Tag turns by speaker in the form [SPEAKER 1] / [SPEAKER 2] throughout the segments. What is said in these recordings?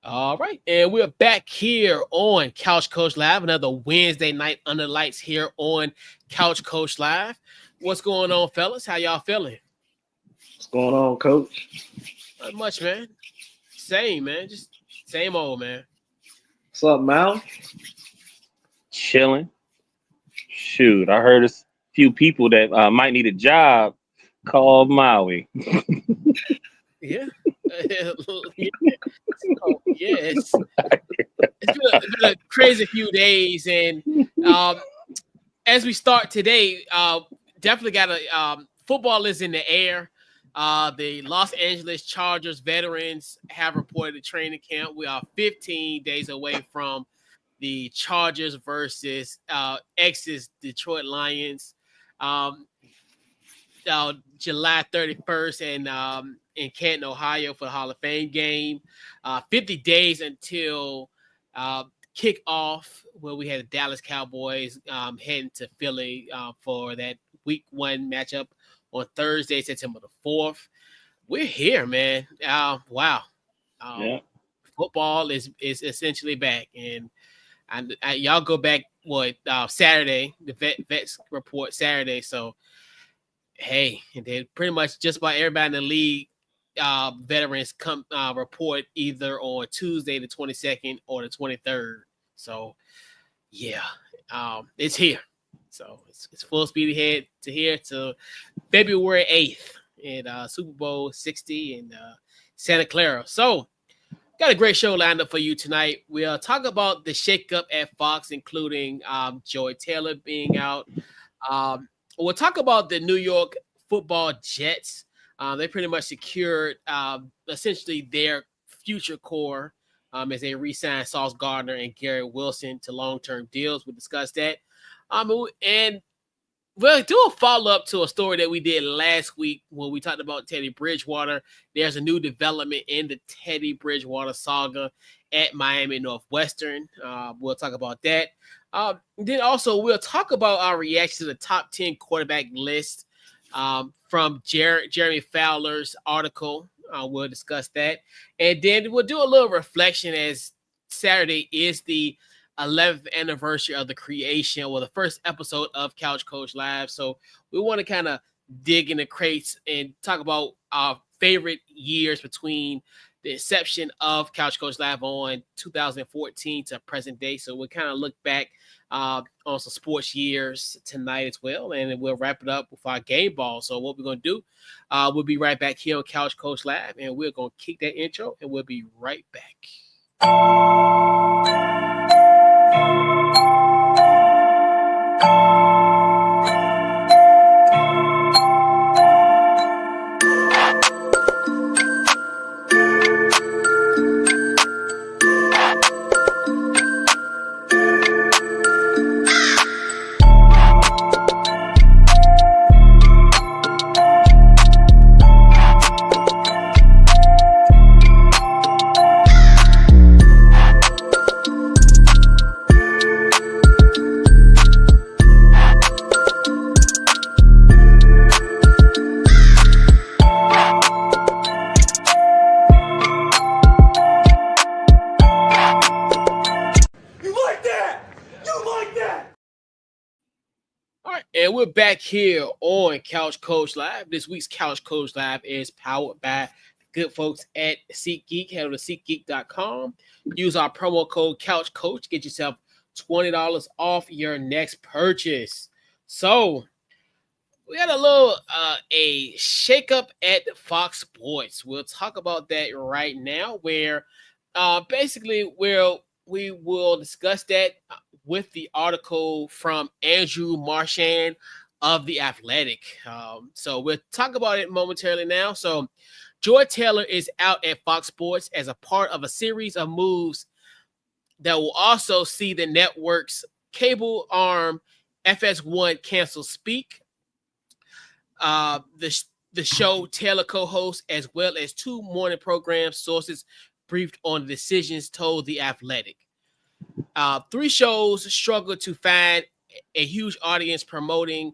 [SPEAKER 1] All right, and we're back here on Couch Coach Live, another Wednesday night under lights here on Couch Coach Live. What's going on, fellas? How y'all feeling?
[SPEAKER 2] What's going on, Coach?
[SPEAKER 1] Not much, man. Same, man. Just same old, man.
[SPEAKER 2] What's up, Mal?
[SPEAKER 3] Chilling. Shoot, I heard a few people that might need a job called Maui.
[SPEAKER 1] Yeah. Yeah. Yes. It's been a crazy few days, and as we start today, definitely got football is in the air. The Los Angeles Chargers veterans have reported a training camp. We are 15 days away from the Chargers versus ex's Detroit Lions. Um, July 31st in Canton, Ohio for the Hall of Fame game. 50 days until kickoff where we had the Dallas Cowboys heading to Philly for that week one matchup on Thursday, September the 4th. We're here, man. Wow.
[SPEAKER 3] Yeah.
[SPEAKER 1] Football is essentially back. And y'all go back, Saturday, the vets report Saturday. So, hey, and then pretty much just about everybody in the league, veterans come report either on Tuesday the 22nd or the 23rd. So yeah, it's here. So it's full speed ahead to here to February 8th at Super Bowl 60 in Santa Clara. So got a great show lined up for you tonight. We'll talk about the shakeup at Fox, including Joy Taylor being out. We'll talk about the New York Football Jets. They pretty much secured essentially their future core as they re-signed Sauce Gardner and Garrett Wilson to long-term deals. We'll discuss that. And we'll do a follow-up to a story that we did last week when we talked about Teddy Bridgewater. There's a new development in the Teddy Bridgewater saga at Miami Northwestern. We'll talk about that. Then also we'll talk about our reaction to the top 10 quarterback list from Jeremy Fowler's article. We'll discuss that. And then we'll do a little reflection as Saturday is the 11th anniversary of the creation or the first episode of Couch Coach Live. So we want to kind of dig in the crates and talk about our favorite years between the inception of Couch Coach Live on 2014 to present day. So we'll kind of look back on some sports years tonight as well. And then we'll wrap it up with our game ball. So what we're going to do, we'll be right back here on Couch Coach Live, and we're going to kick that intro, and we'll be right back. And we're back here on Couch Coach Live. This week's Couch Coach Live is powered by the good folks at SeatGeek. Head over to SeatGeek.com. Use our promo code CouchCoach. Get yourself $20 off your next purchase. So we had a little a shakeup at Fox Sports. We'll talk about that right now, where basically we will discuss that with the article from Andrew Marchand of The Athletic. So we'll talk about it momentarily now. So Joy Taylor is out at Fox Sports as a part of a series of moves that will also see the network's cable arm FS1 cancel Speak. The show Taylor co-hosts, as well as two morning program sources briefed on the decisions, told The Athletic. 3 shows struggled to find a huge audience prompting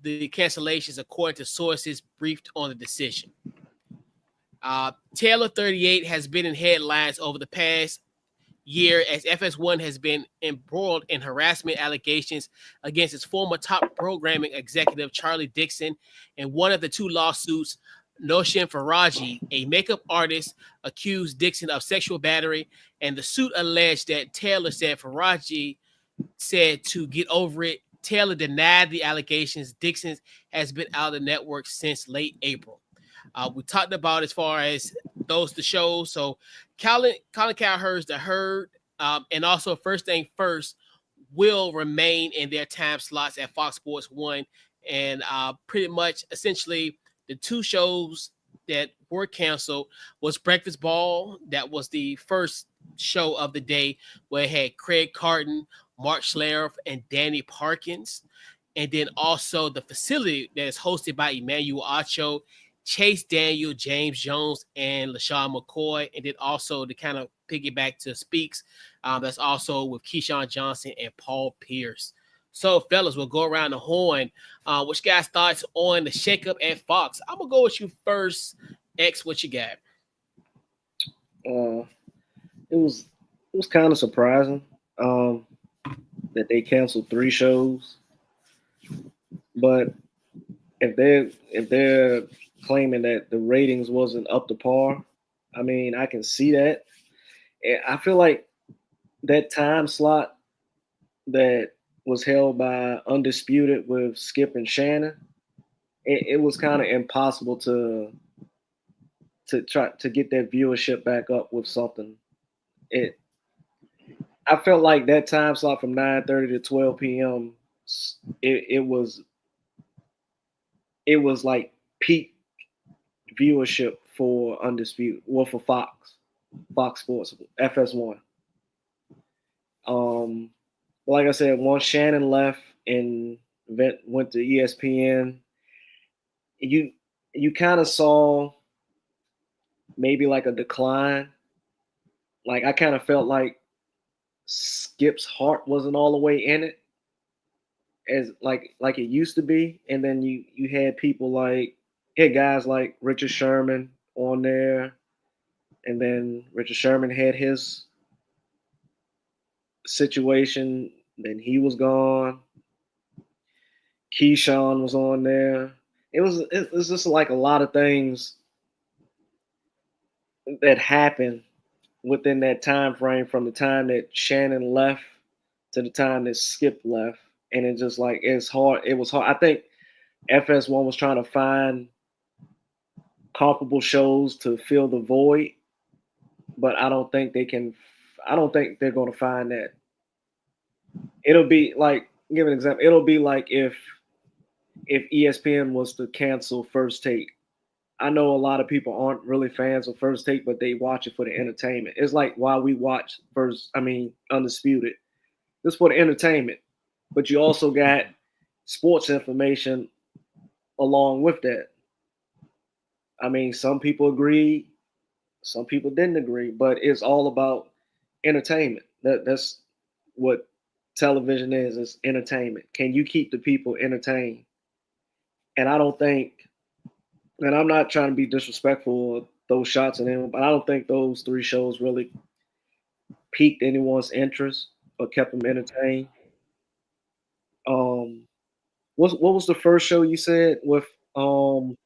[SPEAKER 1] the cancellations, according to sources briefed on the decision. Taylor 38 has been in headlines over the past year as FS1 has been embroiled in harassment allegations against its former top programming executive, Charlie Dixon. In one of the two lawsuits, Noshin Faraji, a makeup artist, accused Dixon of sexual battery, and the suit alleged that Taylor said Faraji said to get over it. Taylor denied the allegations. Dixon has been out of the network since late April. We talked about as far as the shows. So Colin Cowherd's The Herd, and also First Thing First will remain in their time slots at Fox Sports 1. And pretty much essentially the two shows that were canceled was Breakfast Ball. That was the first show of the day where it had Craig Carton, Mark Schlereth, and Danny Parkins. And then also The Facility that is hosted by Emmanuel Acho, Chase Daniel, James Jones, and LaShawn McCoy. And then also to kind of piggyback to Speaks, that's also with Keyshawn Johnson and Paul Pierce. So, fellas, we'll go around the horn. What you guys' thoughts on the shakeup at Fox? I'm going to go with you first. X, what you got?
[SPEAKER 2] It was kind of surprising that they canceled 3 shows. But if they're claiming that the ratings wasn't up to par, I mean, I can see that. I feel like that time slot that was held by Undisputed with Skip and Shannon, it was kind of impossible to try to get that viewership back up with something. I felt like that time slot from 9:30 to 12 p.m. It was like peak viewership for Undisputed, well, for Fox Sports, FS1. Like I said, once Shannon left and went to ESPN, you kind of saw maybe like a decline. Like I kind of felt like Skip's heart wasn't all the way in it as like it used to be, and then you had people like guys like Richard Sherman on there, and then Richard Sherman had his situation, then he was gone. Keyshawn was on there. It was just like a lot of things that happened within that time frame from the time that Shannon left to the time that Skip left. And it just like it's hard. It was hard. I think FS1 was trying to find comparable shows to fill the void, but I don't think they can. I don't think they're going to find that. It'll be like, give an example. It'll be like if ESPN was to cancel First Take. I know a lot of people aren't really fans of First Take, but they watch it for the entertainment. It's like why we watch Undisputed. It's for the entertainment. But you also got sports information along with that. I mean, some people agreed, some people didn't agree, but it's all about entertainment. That's what television is entertainment. Can you keep the people entertained? And I don't think, and I'm not trying to be disrespectful or throw shots at anyone, but I don't think those 3 shows really piqued anyone's interest or kept them entertained. What was the first show you said with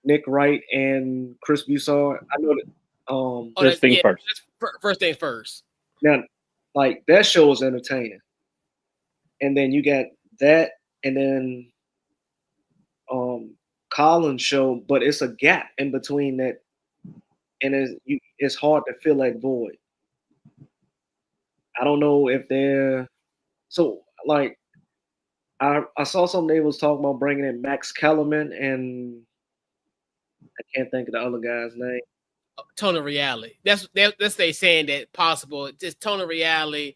[SPEAKER 2] Nick Wright and Chris Bussard? I know that
[SPEAKER 3] First thing first.
[SPEAKER 1] First thing first.
[SPEAKER 2] Now, like that show was entertaining, and then you got that, and then Colin's show, but it's a gap in between that, and it's hard to fill that void. I don't know if they're so like. I saw something they was talking about bringing in Max Kellerman, and I can't think of the other guy's name.
[SPEAKER 1] Tony Reale. That's they saying that possible. Just Tony Reale,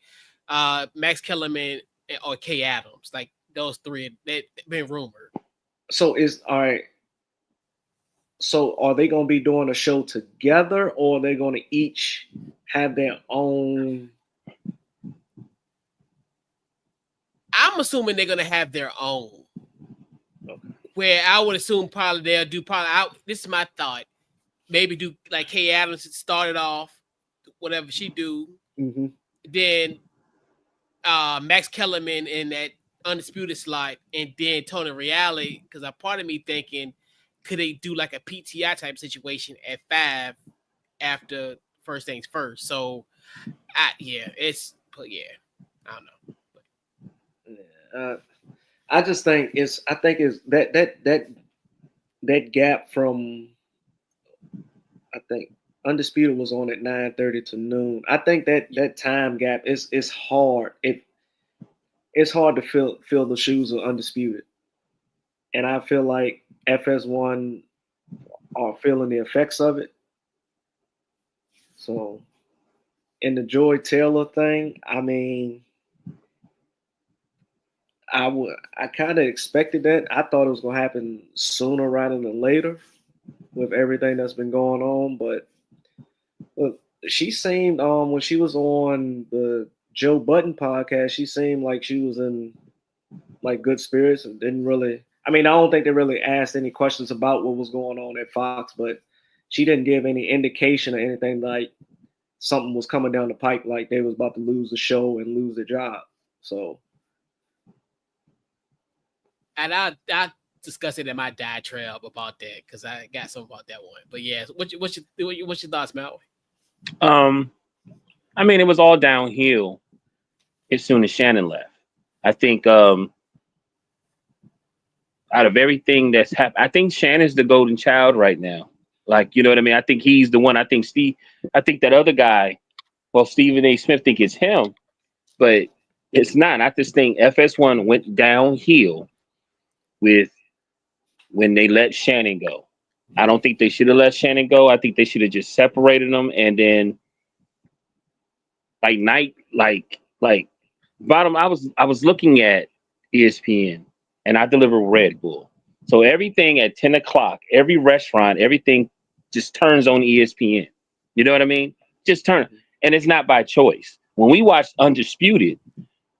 [SPEAKER 1] Max Kellerman, or Kay Adams. Like those 3, they've been rumored.
[SPEAKER 2] So all right. So are they going to be doing a show together, or are they going to each have their own?
[SPEAKER 1] I'm assuming they're going to have their own. Okay. Where I would assume probably they'll do this is my thought. maybe do like Kay Adams started off, whatever she do.
[SPEAKER 2] Mm-hmm.
[SPEAKER 1] Then Max Kellerman in that undisputed slot, and then Tony Reale. Because a part of me thinking, could they do like a PTI type situation at 5 after first things first? So, I don't know.
[SPEAKER 2] I just think it's that gap from, I think Undisputed was on at 9:30 to noon. I think that time gap is hard. It's hard to fill the shoes of Undisputed, and I feel like FS1 are feeling the effects of it. So, in the Joy Taylor thing, I mean, I kind of expected that. I thought it was going to happen sooner rather than later with everything that's been going on. But look, she seemed when she was on the Joe Budden podcast, she seemed like she was in like good spirits and didn't really. I mean, I don't think they really asked any questions about what was going on at Fox, but she didn't give any indication or anything like something was coming down the pipe, like they was about to lose the show and lose their job. So.
[SPEAKER 1] And I discussed it in my diatribe about that because I got something about that one. But yeah, what's your thoughts, Mal?
[SPEAKER 3] I mean, it was all downhill as soon as Shannon left. I think out of everything that's happened, I think Shannon's the golden child right now. Like, you know what I mean? I think he's the one. I think that other guy, well, Stephen A. Smith, think it's him, but it's not. I just think FS1 went downhill with when they let Shannon go. I don't think they should have let Shannon go. I think they should have just separated them, and then bottom. I was looking at ESPN, and I deliver Red Bull. So everything at 10 o'clock, every restaurant, everything just turns on ESPN. You know what I mean? Just turn, and it's not by choice. When we watched Undisputed,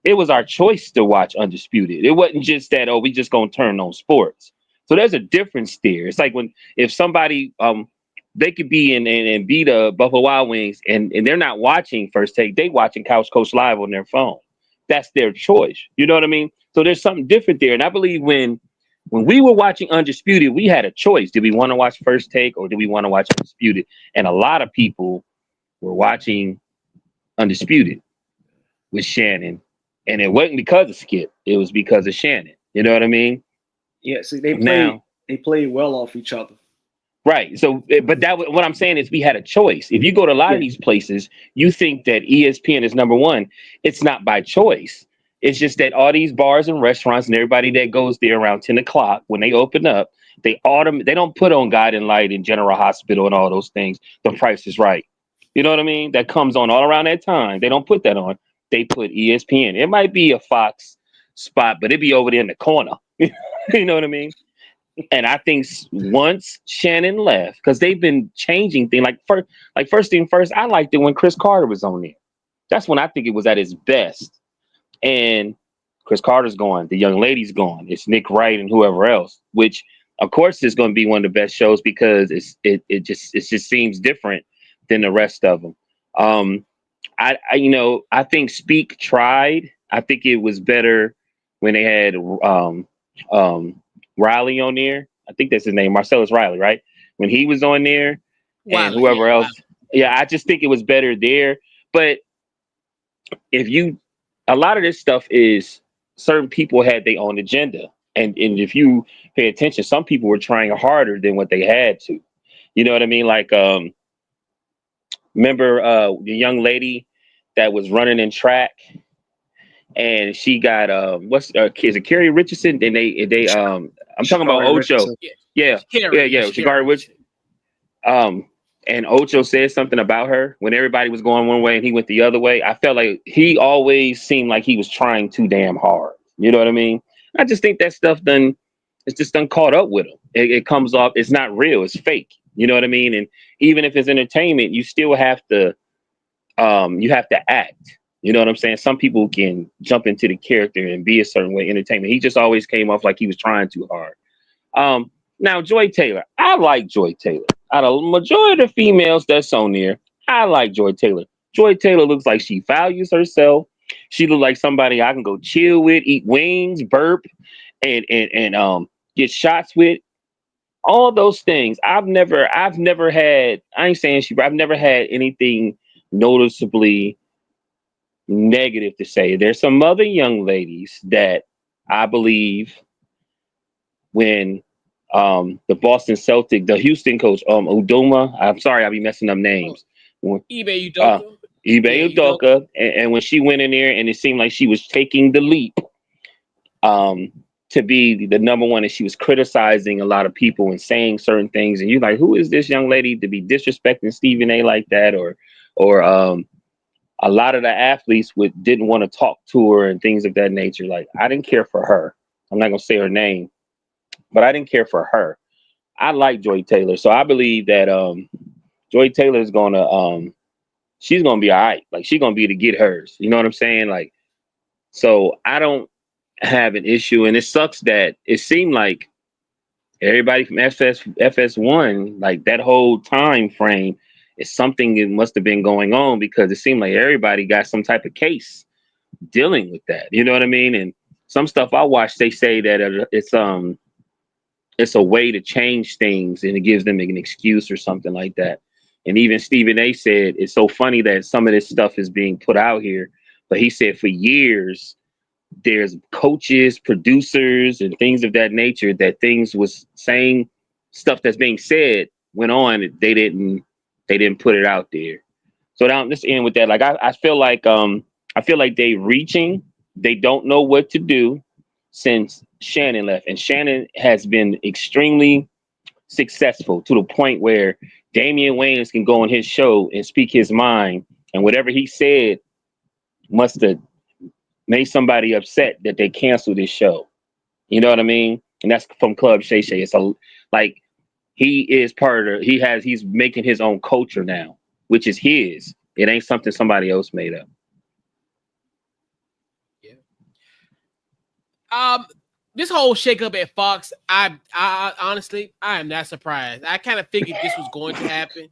[SPEAKER 3] it was our choice to watch Undisputed. It wasn't just that, we just gonna turn on sports. So there's a difference there. It's like if somebody they could be and be the Buffalo Wild Wings and they're not watching First Take, they watching Couch Coach Live on their phone. That's their choice. You know what I mean? So there's something different there. And I believe when we were watching Undisputed, we had a choice. Did we want to watch First Take or did we want to watch Undisputed? And a lot of people were watching Undisputed with Shannon. And it wasn't because of Skip. It was because of Shannon. You know what I mean?
[SPEAKER 2] Yeah, see, they played well off each other.
[SPEAKER 3] Right. So, but what I'm saying is we had a choice. If you go to a lot of these places, you think that ESPN is number one. It's not by choice. It's just that all these bars and restaurants and everybody that goes there around 10 o'clock when they open up, they don't put on God and Light and General Hospital and all those things. The Price is Right. You know what I mean? That comes on all around that time. They don't put that on. They put ESPN. It might be a Fox spot, but it'd be over there in the corner. You know what I mean? And I think once Shannon left, because they've been changing things. First thing first, I liked it when Chris Carter was on there. That's when I think it was at its best. And Chris Carter's gone. The young lady's gone. It's Nick Wright and whoever else. Which, of course, is going to be one of the best shows because it just seems different than the rest of them. I think Speak tried. I think it was better when they had Riley on there. I think that's his name, Marcellus Riley, right? When he was on there and whoever else. Yeah, I just think it was better there. But a lot of this stuff is certain people had their own agenda. And if you pay attention, some people were trying harder than what they had to. You know what I mean? Like, remember the young lady that was running in track and she got is it Carrie Richardson? And they I'm talking about Ocho. Yeah. Shikari Richardson. And Ocho said something about her when everybody was going one way and he went the other way. I felt like he always seemed like he was trying too damn hard. You know what I mean? I just think that stuff it's just caught up with him. It comes off, it's not real, it's fake. You know what I mean? And even if it's entertainment, you still have to act. You know what I'm saying? Some people can jump into the character and be a certain way entertainment. He just always came off like he was trying too hard. Now, Joy Taylor. I like Joy Taylor. out of the majority of the females that's on there, I like Joy Taylor. Joy Taylor looks like she values herself. She looks like somebody I can go chill with, eat wings, burp, and get shots with. All those things. I've never had. I ain't saying she, but I've never had anything noticeably negative to say. There's some other young ladies that I believe when the Boston Celtic, the Houston coach, Udoma, I'm sorry, I'll be messing up names.
[SPEAKER 1] eBay
[SPEAKER 3] Uh,
[SPEAKER 1] Udoka.
[SPEAKER 3] Ibe Udoka, and when she went in there and it seemed like she was taking the leap to be the number one, and she was criticizing a lot of people and saying certain things, and you're like, who is this young lady to be disrespecting Stephen A like that, or a lot of the athletes didn't want to talk to her and things of that nature. Like, I didn't care for her. I'm not gonna say her name, but I didn't care for her. I like Joy Taylor, so I believe that Joy Taylor is gonna she's gonna be all right. Like, she's gonna be to get hers. You know what I'm saying? Like, so I don't have an issue, and it sucks that it seemed like everybody from FS1, like that whole time frame, is something that must have been going on, because it seemed like everybody got some type of case dealing with that. You know what I mean? And some stuff I watched, they say that it's a way to change things, and it gives them an excuse or something like that. And even Stephen A said it's so funny that some of this stuff is being put out here, but he said for years there's coaches, producers, and things of that nature that things was saying, stuff that's being said went on. They didn't put it out there. So now let's end with that. Like, I feel like they reaching. They don't know what to do since Shannon left, and Shannon has been extremely successful to the point where Damian Wayans can go on his show and speak his mind, and whatever he said must have made somebody upset that they canceled his show. You know what I mean? And that's from Club Shay Shay. It's like he is part of he's making his own culture now, which is his. It ain't something somebody else made up.
[SPEAKER 1] Yeah. This whole shakeup at Fox, I honestly, I am not surprised. I kind of figured this was going to happen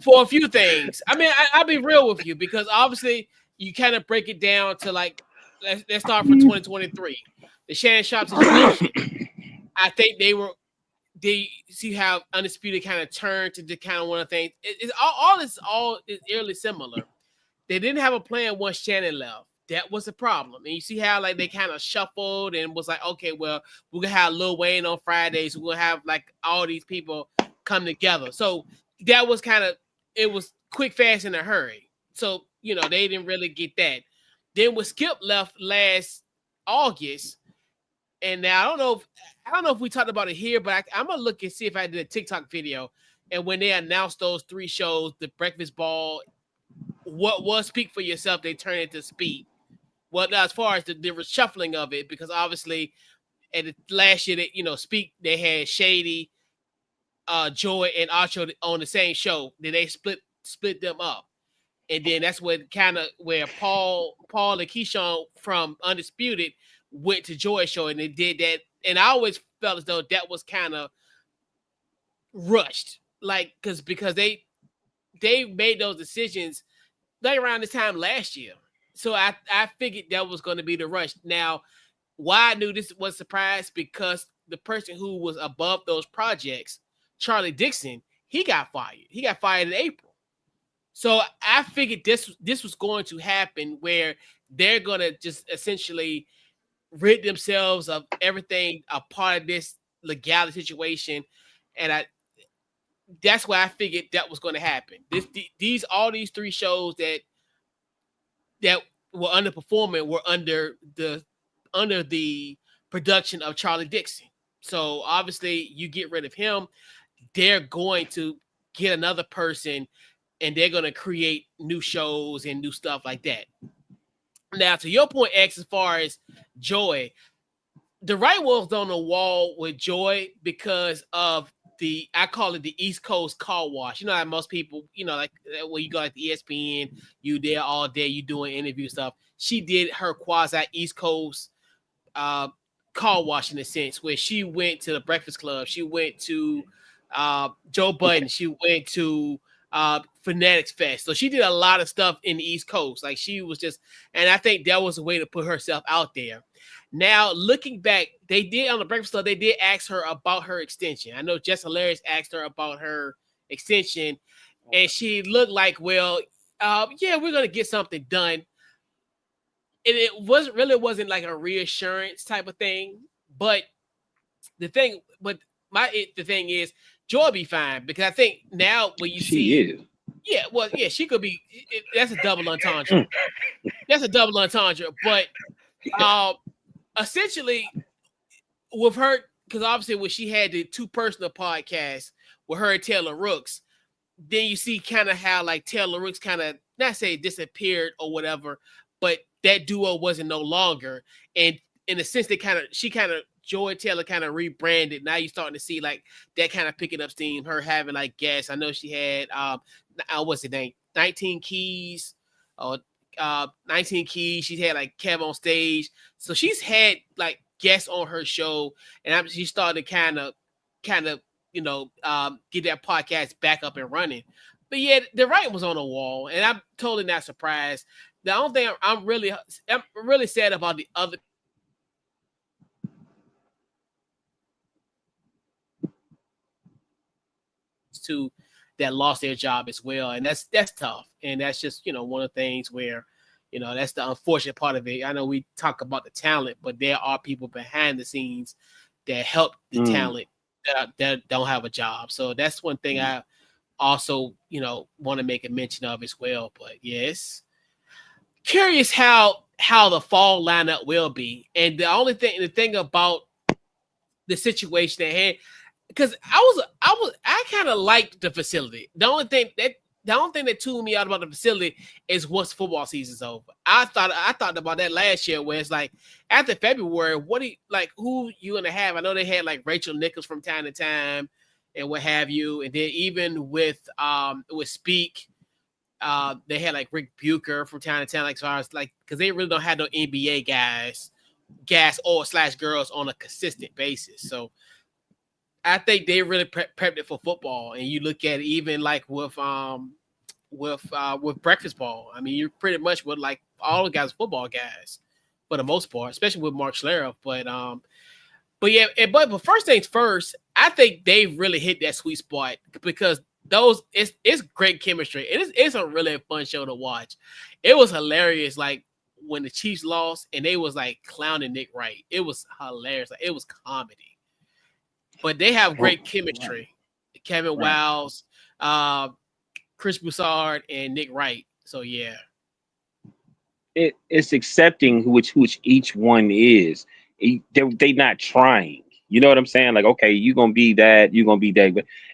[SPEAKER 1] for a few things. I mean, I'll be real with you, because obviously you kind of break it down to, like, let's start from 2023. The Shannon Sharpe situation. I think they see how Undisputed kind of turned to the kind of one of the things. It's all is eerily similar. They didn't have a plan once Shannon left. That was a problem. And you see how, like, they kind of shuffled and was like, okay, well, we're gonna have Lil Wayne on Fridays. We're gonna have, like, all these people come together. So that was it was quick, fast, in a hurry. So, they didn't really get that. Then when Skip left last August, and now I don't know if we talked about it here, but I'm gonna look and see if I did a TikTok video. And when they announced those 3 shows, the Breakfast Ball, what was Speak for Yourself, they turned it to Speak. Well, now, as far as the reshuffling of it, because obviously at the last year, Speak, they had Shady, Joy, and Archo on the same show. Then they split them up. And then that's where Paul and Keyshawn from Undisputed went to Joy's show, and they did that. And I always felt as though that was kind of rushed, like, because they made those decisions like around this time last year. So I figured that was going to be the rush. Now, why I knew this was a surprise, because the person who was above those projects, Charlie Dixon, he got fired. He got fired in April. So I figured this was going to happen, where they're going to just essentially rid themselves of everything a part of this legality situation. And that's why I figured that was going to happen. All these 3 shows that were underperforming were under the production of Charlie Dixon. So obviously you get rid of him, they're going to get another person, and they're going to create new shows and new stuff like that. Now, to your point, X, as far as Joy, the right was on the wall with Joy because of I call it the East Coast car wash. You know how most people, like when you go like the ESPN, you there all day, you doing interview stuff. She did her quasi East Coast car wash, in a sense, where she went to the Breakfast Club. She went to Joe Budden. She went to Fanatics Fest. So she did a lot of stuff in the East Coast. Like she was just, and I think that was a way to put herself out there. Now, looking back, they did on the Breakfast Club, they did ask her about her extension. I know Jess Hilarious asked her about her extension, and she looked like, well, yeah, we're going to get something done. And it wasn't like a reassurance type of thing. But the thing is, Joy be fine, because I think now when you see, she could be. That's a double entendre. That's a double entendre. But essentially, with her, because obviously when she had the two personal podcasts with her and Taylor Rooks, then you see kind of how like Taylor Rooks kind of not say disappeared or whatever, but that duo wasn't no longer. And in a sense, Joy Taylor kind of rebranded. Now you're starting to see like that kind of picking up steam. Her having like guests. I know she had what's his name, 19 Keys, or 19 Keys. She's had like Kev on stage, so she's had like guests on her show, and she started to kind of get that podcast back up and running. But yeah, the writing was on the wall, and I'm totally not surprised. The only thing I'm really sad about the other two that lost their job as well, and that's tough, and that's just one of the things where that's the unfortunate part of it. I know we talk about the talent, but there are people behind the scenes that help the talent that don't have a job. So that's one thing I also want to make a mention of as well. But yes, curious how the fall lineup will be, and the thing about the situation at hand, because I kind of liked the facility. The only thing that tuned me out about the facility is once football season's over. I thought about that last year, where it's like after February, who you gonna have? I know they had like Rachel Nichols from time to time and what have you, and then even with Speak, they had like Rick Bucher from time to time, like as far as like, because they really don't have no NBA guys or / girls on a consistent basis. So I think they really prepped it for football. And you look at it even like with Breakfast Ball. I mean, you're pretty much with like all the guys football guys for the most part, especially with Mark Schlereth. But yeah, but first things first, I think they really hit that sweet spot, because it's great chemistry. It's a really fun show to watch. It was hilarious, like when the Chiefs lost and they was like clowning Nick Wright. It was hilarious. Like, it was comedy. But they have great chemistry. Right. Kevin Wiles, Chris Broussard, and Nick Wright. So yeah.
[SPEAKER 3] It's accepting which each one is. They not trying. You know what I'm saying? Like, okay, you're gonna be that,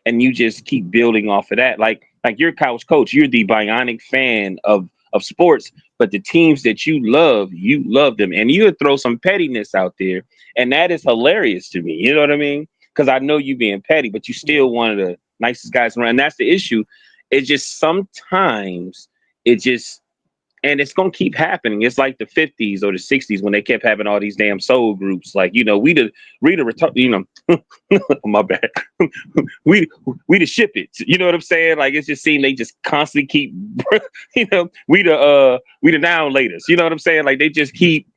[SPEAKER 3] and you just keep building off of that. Like your couch coach, you're the bionic fan of sports, but the teams that you love them, and you would throw some pettiness out there, and that is hilarious to me. You know what I mean? Because I know you being petty, but you still one of the nicest guys around. And that's the issue. It's just sometimes and it's gonna keep happening. It's like the 50s or the 60s when they kept having all these damn soul groups. Like, we the my bad. we the ship it. You know what I'm saying? Like, it's just seemed they just constantly keep we the now laters. You know what I'm saying? Like, they just keep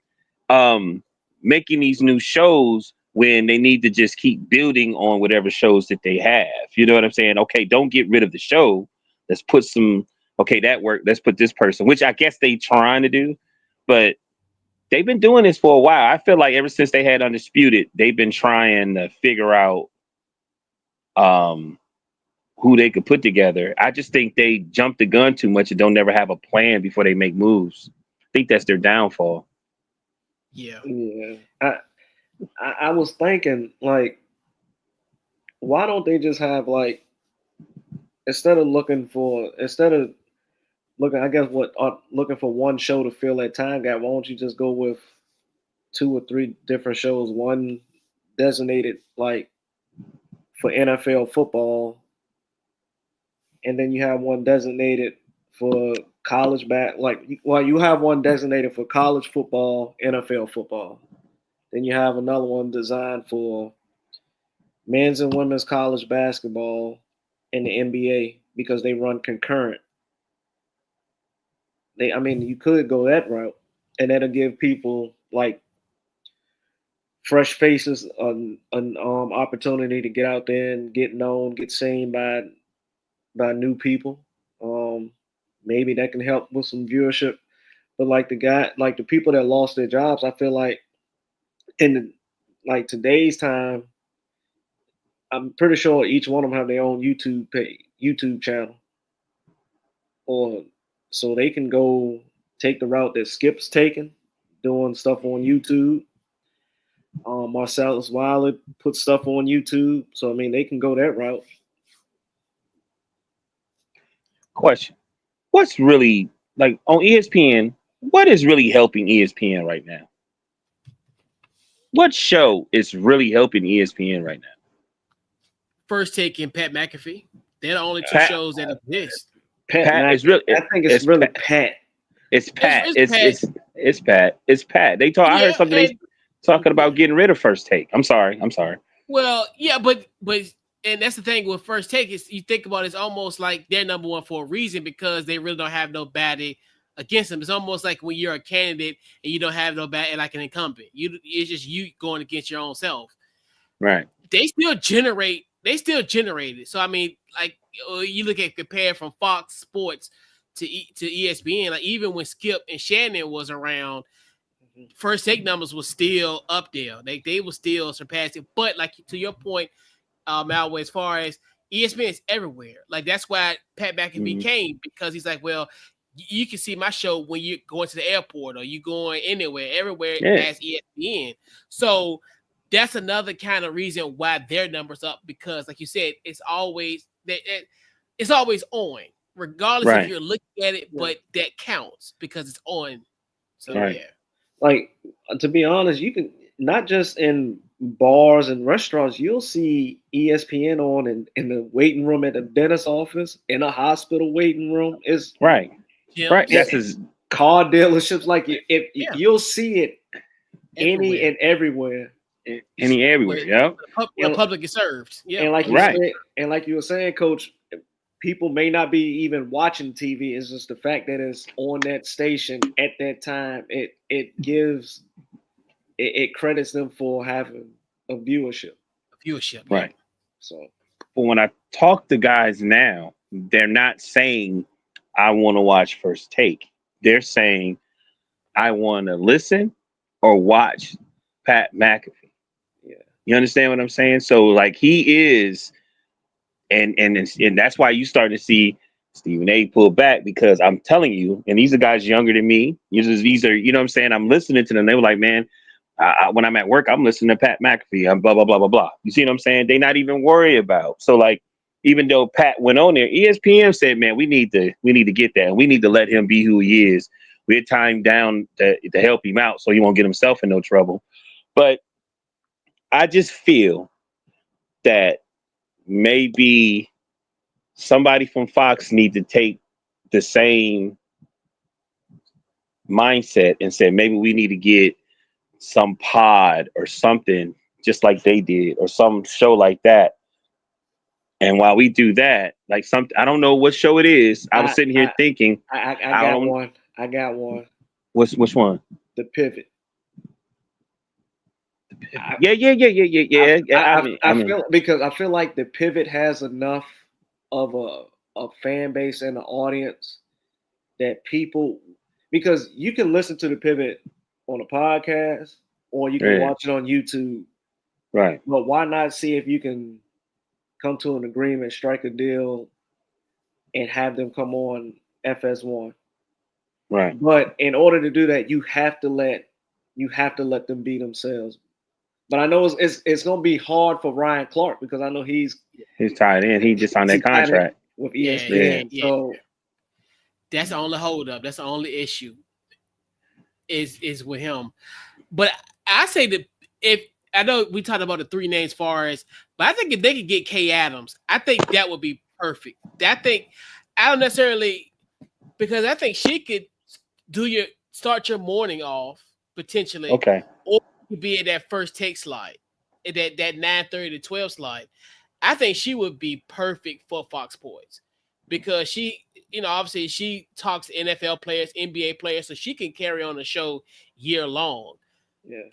[SPEAKER 3] making these new shows when they need to just keep building on whatever shows that they have. You know what I'm saying? Okay, don't get rid of the show. Let's put some, okay, that worked. Let's put this person, which I guess they trying to do, but they've been doing this for a while. I feel like ever since they had Undisputed, they've been trying to figure out who they could put together. I just think they jump the gun too much and don't never have a plan before they make moves. I think that's their downfall.
[SPEAKER 1] Yeah.
[SPEAKER 2] I was thinking, like, why don't they just have, like, instead of looking for one show to fill that time gap, why don't you just go with 2 or 3 different shows, one designated like for NFL football, and then you have one designated for college you have one designated for college football, NFL football. Then you have another one designed for men's and women's college basketball, and the NBA because they run concurrent. I mean, you could go that route, and that'll give people like fresh faces an opportunity to get out there and get known, get seen by new people. Maybe that can help with some viewership. But like the people that lost their jobs, I feel like like today's time, I'm pretty sure each one of them have their own YouTube channel, or so they can go take the route that Skip's taking, doing stuff on YouTube. Marcellus Wilder put stuff on YouTube, so I mean they can go that route.
[SPEAKER 3] Question: what's really like on ESPN? What is really helping ESPN right now? What show is really helping ESPN right now?
[SPEAKER 1] First Take and Pat McAfee. They're the only two shows that exist.
[SPEAKER 3] Pat is really.
[SPEAKER 2] I think it's really Pat.
[SPEAKER 3] It's Pat. It's Pat. It's Pat. They talk. I heard something. They talking about getting rid of First Take. I'm sorry.
[SPEAKER 1] Well, yeah, but and that's the thing with First Take is you think about it, it's almost like they're number one for a reason because they really don't have nobody against them. It's almost like when you're a candidate and you don't have nobody like an incumbent. It's just you going against your own self.
[SPEAKER 3] Right.
[SPEAKER 1] They still generate it. So I mean, like you look at compare from Fox Sports to ESPN, like even when Skip and Shannon was around, First Take numbers was still up there. They were still surpassing. But like to your point, Malway, as far as ESPN is everywhere. Like that's why Pat McAfee came because he's like, well, you can see my show when you're going to the airport or you going anywhere, everywhere as ESPN. So that's another kind of reason why their numbers up because, like you said, it's always on, regardless if you're looking at it. But that counts because it's on. So yeah.
[SPEAKER 2] Like to be honest, you can not just in bars and restaurants, you'll see ESPN on in the waiting room at the dentist's office, in a hospital waiting room. It's
[SPEAKER 3] right.
[SPEAKER 2] That's his car dealerships. Like you'll see it any and everywhere.
[SPEAKER 3] Yeah.
[SPEAKER 1] The public is served. Yeah.
[SPEAKER 2] And like you were saying, Coach, people may not be even watching TV. It's just the fact that it's on that station at that time. It credits them for having a viewership.
[SPEAKER 3] Right.
[SPEAKER 2] So,
[SPEAKER 3] but when I talk to guys now, they're not saying I want to watch First Take. They're saying I want to listen or watch Pat McAfee.
[SPEAKER 2] Yeah.
[SPEAKER 3] You understand what I'm saying? So like he is, and that's why you start to see Stephen A pull back because I'm telling you, and these are guys younger than me. These are, you know what I'm saying? I'm listening to them. They were like, man, when I'm at work, I'm listening to Pat McAfee. I'm blah, blah, blah, blah, blah. You see what I'm saying? They not even worry about. So like, even though Pat went on there, ESPN said, man, we need to get that. And we need to let him be who he is. We're tying down to help him out so he won't get himself in no trouble. But I just feel that maybe somebody from Fox need to take the same mindset and say, maybe we need to get some pod or something just like they did or some show like that. And while we do that, like I don't know what show it is. I was sitting here thinking.
[SPEAKER 2] I got one.
[SPEAKER 3] Which one?
[SPEAKER 2] The Pivot.
[SPEAKER 3] Yeah.
[SPEAKER 2] I feel because I feel like the Pivot has enough of a fan base and an audience that people, because you can listen to the Pivot on a podcast or you can watch it on YouTube.
[SPEAKER 3] Right.
[SPEAKER 2] But why not see if you can come to an agreement, strike a deal, and have them come on FS1.
[SPEAKER 3] Right.
[SPEAKER 2] But in order to do that, you have to let them be themselves. But I know it's going to be hard for Ryan Clark because I know he's
[SPEAKER 3] tied in. He just signed that contract
[SPEAKER 2] with ESPN.
[SPEAKER 1] Yeah.
[SPEAKER 2] So
[SPEAKER 1] that's the only holdup. That's the only issue. Is with him. But I say that if I know we talked about the three names far as, but I think if they could get Kay Adams, I think that would be perfect. I don't necessarily, because I think she could start your morning off potentially.
[SPEAKER 3] Okay.
[SPEAKER 1] Or be at that First Take slide. that 9:30 to 12 slot, I think she would be perfect for Fox Sports because she, obviously she talks to NFL players, NBA players, so she can carry on the show year long.
[SPEAKER 2] Yeah.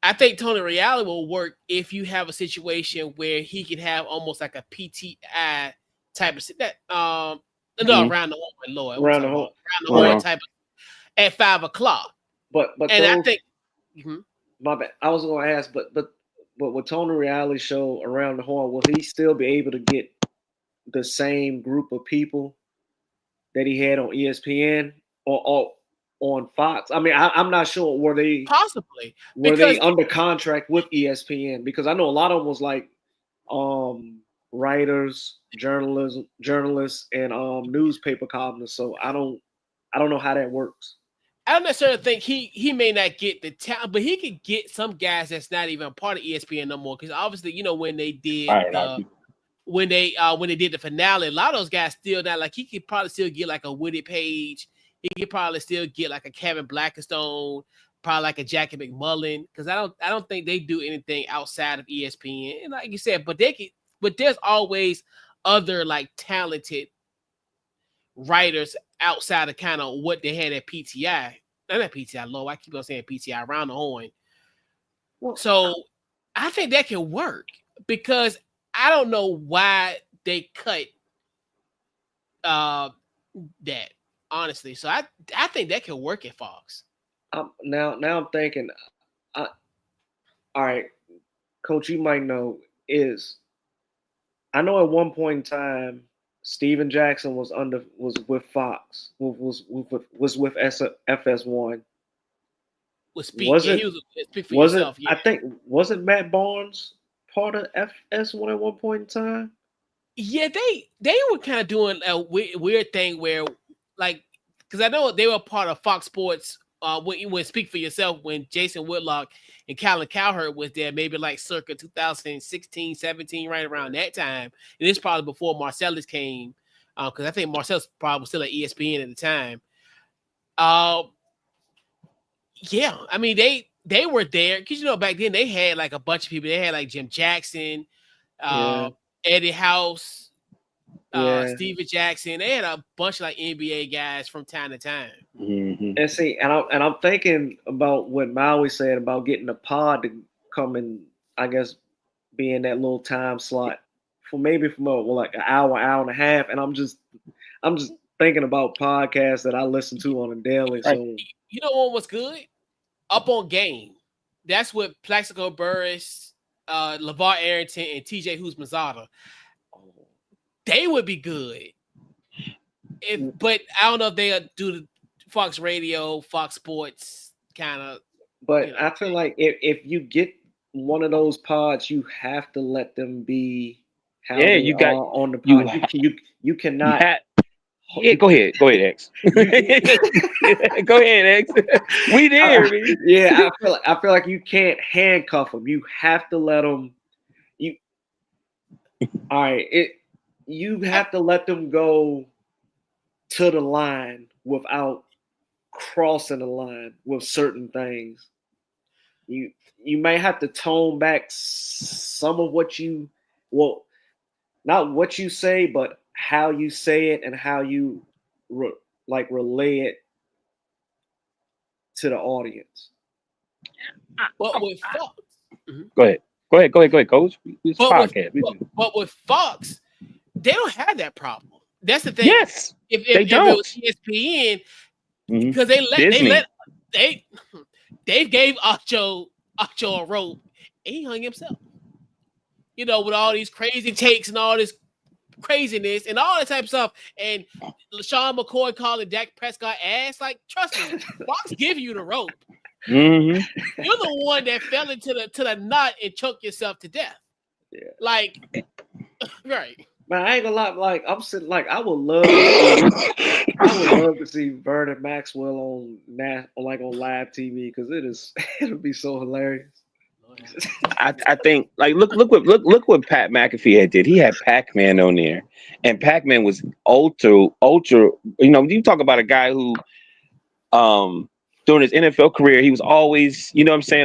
[SPEAKER 1] I think Tony Reali will work if you have a situation where he could have almost like a PTI type of that. Around the horn, Lord,
[SPEAKER 2] Around the
[SPEAKER 1] horn type of at 5 o'clock.
[SPEAKER 2] But
[SPEAKER 1] and I think
[SPEAKER 2] my bad. I was going to ask, but with Tony Reali's show Around the Horn, will he still be able to get the same group of people that he had on ESPN or on Fox? I mean, I'm not sure. Were they under contract with ESPN? Because I know a lot of them was like writers, journalists, and newspaper columnists. So I don't know how that works.
[SPEAKER 1] I don't necessarily think he may not get the talent, but he could get some guys that's not even part of ESPN no more. Because obviously, when they did when they did the finale, a lot of those guys still not like. He could probably still get like a Woody Page. He could probably still get like a Kevin Blackstone, probably like a Jackie McMullen. Because I don't think they do anything outside of ESPN. And like you said, but there's always other like talented writers outside of kind of what they had at PTI. Not PTI, low. I keep on saying PTI, Around the Horn. Well, so I think that can work because I don't know why they cut that, honestly. So I think that can work at Fox.
[SPEAKER 2] Now I'm thinking, all right, Coach, you might know I know at one point in time, Steven Jackson was with Fox, was with FS1. I think wasn't Matt Barnes part of FS1 at one point in time?
[SPEAKER 1] Yeah, they were kind of doing a weird thing where, like, because I know they were part of Fox Sports. When Speak for Yourself, when Jason Whitlock and Colin Cowherd was there, maybe like circa 2016, 17, right around that time. And it's probably before Marcellus came, because I think Marcellus probably was still at ESPN at the time. Yeah, I mean they were there because back then they had like a bunch of people. They had like Jim Jackson, Eddie House. Steven Jackson, they had a bunch of like NBA guys from time to time.
[SPEAKER 2] Mm-hmm. And see, and I'm thinking about what Maui said about getting a pod to come and I guess be in that little time slot for like an hour and a half. And I'm just thinking about podcasts that I listen to on a daily. So
[SPEAKER 1] you know what was good? Up on Game. That's what Plaxico Burress, LeVar Arrington, and TJ Hughes-Mazada. They would be good. But I don't know if they'll do the Fox Radio, Fox Sports kind of.
[SPEAKER 2] But I feel like if you get one of those pods, you have to let them be how they are on the pod. You cannot.
[SPEAKER 3] Go ahead, X. Go ahead, X. We there, man.
[SPEAKER 2] Yeah, I feel like you can't handcuff them. You have to let them. All right. You have to let them go to the line without crossing the line with certain things. You may have to tone back some of not what you say, but how you say it and how you relay it to the audience.
[SPEAKER 1] But with Fox,
[SPEAKER 3] go ahead, Coach.
[SPEAKER 1] But with Fox, they don't have that problem. That's the thing.
[SPEAKER 3] Yes,
[SPEAKER 1] if it was ESPN, because they gave Acho a rope, and he hung himself. With all these crazy takes and all this craziness and all that type of stuff, and Sean McCoy calling Dak Prescott ass. Like, trust me, Fox give you the rope.
[SPEAKER 3] Mm-hmm.
[SPEAKER 1] You're the one that fell into the knot and choked yourself to death.
[SPEAKER 2] Yeah.
[SPEAKER 1] Like, right.
[SPEAKER 2] Man, I ain't gonna lie. Like, I'm sitting. Like, I would love to see Vernon Maxwell on live TV because it'll be so hilarious.
[SPEAKER 3] I think look what Pat McAfee did. He had Pac-Man on there, and Pac-Man was ultra. You talk about a guy who, during his NFL career, he was always,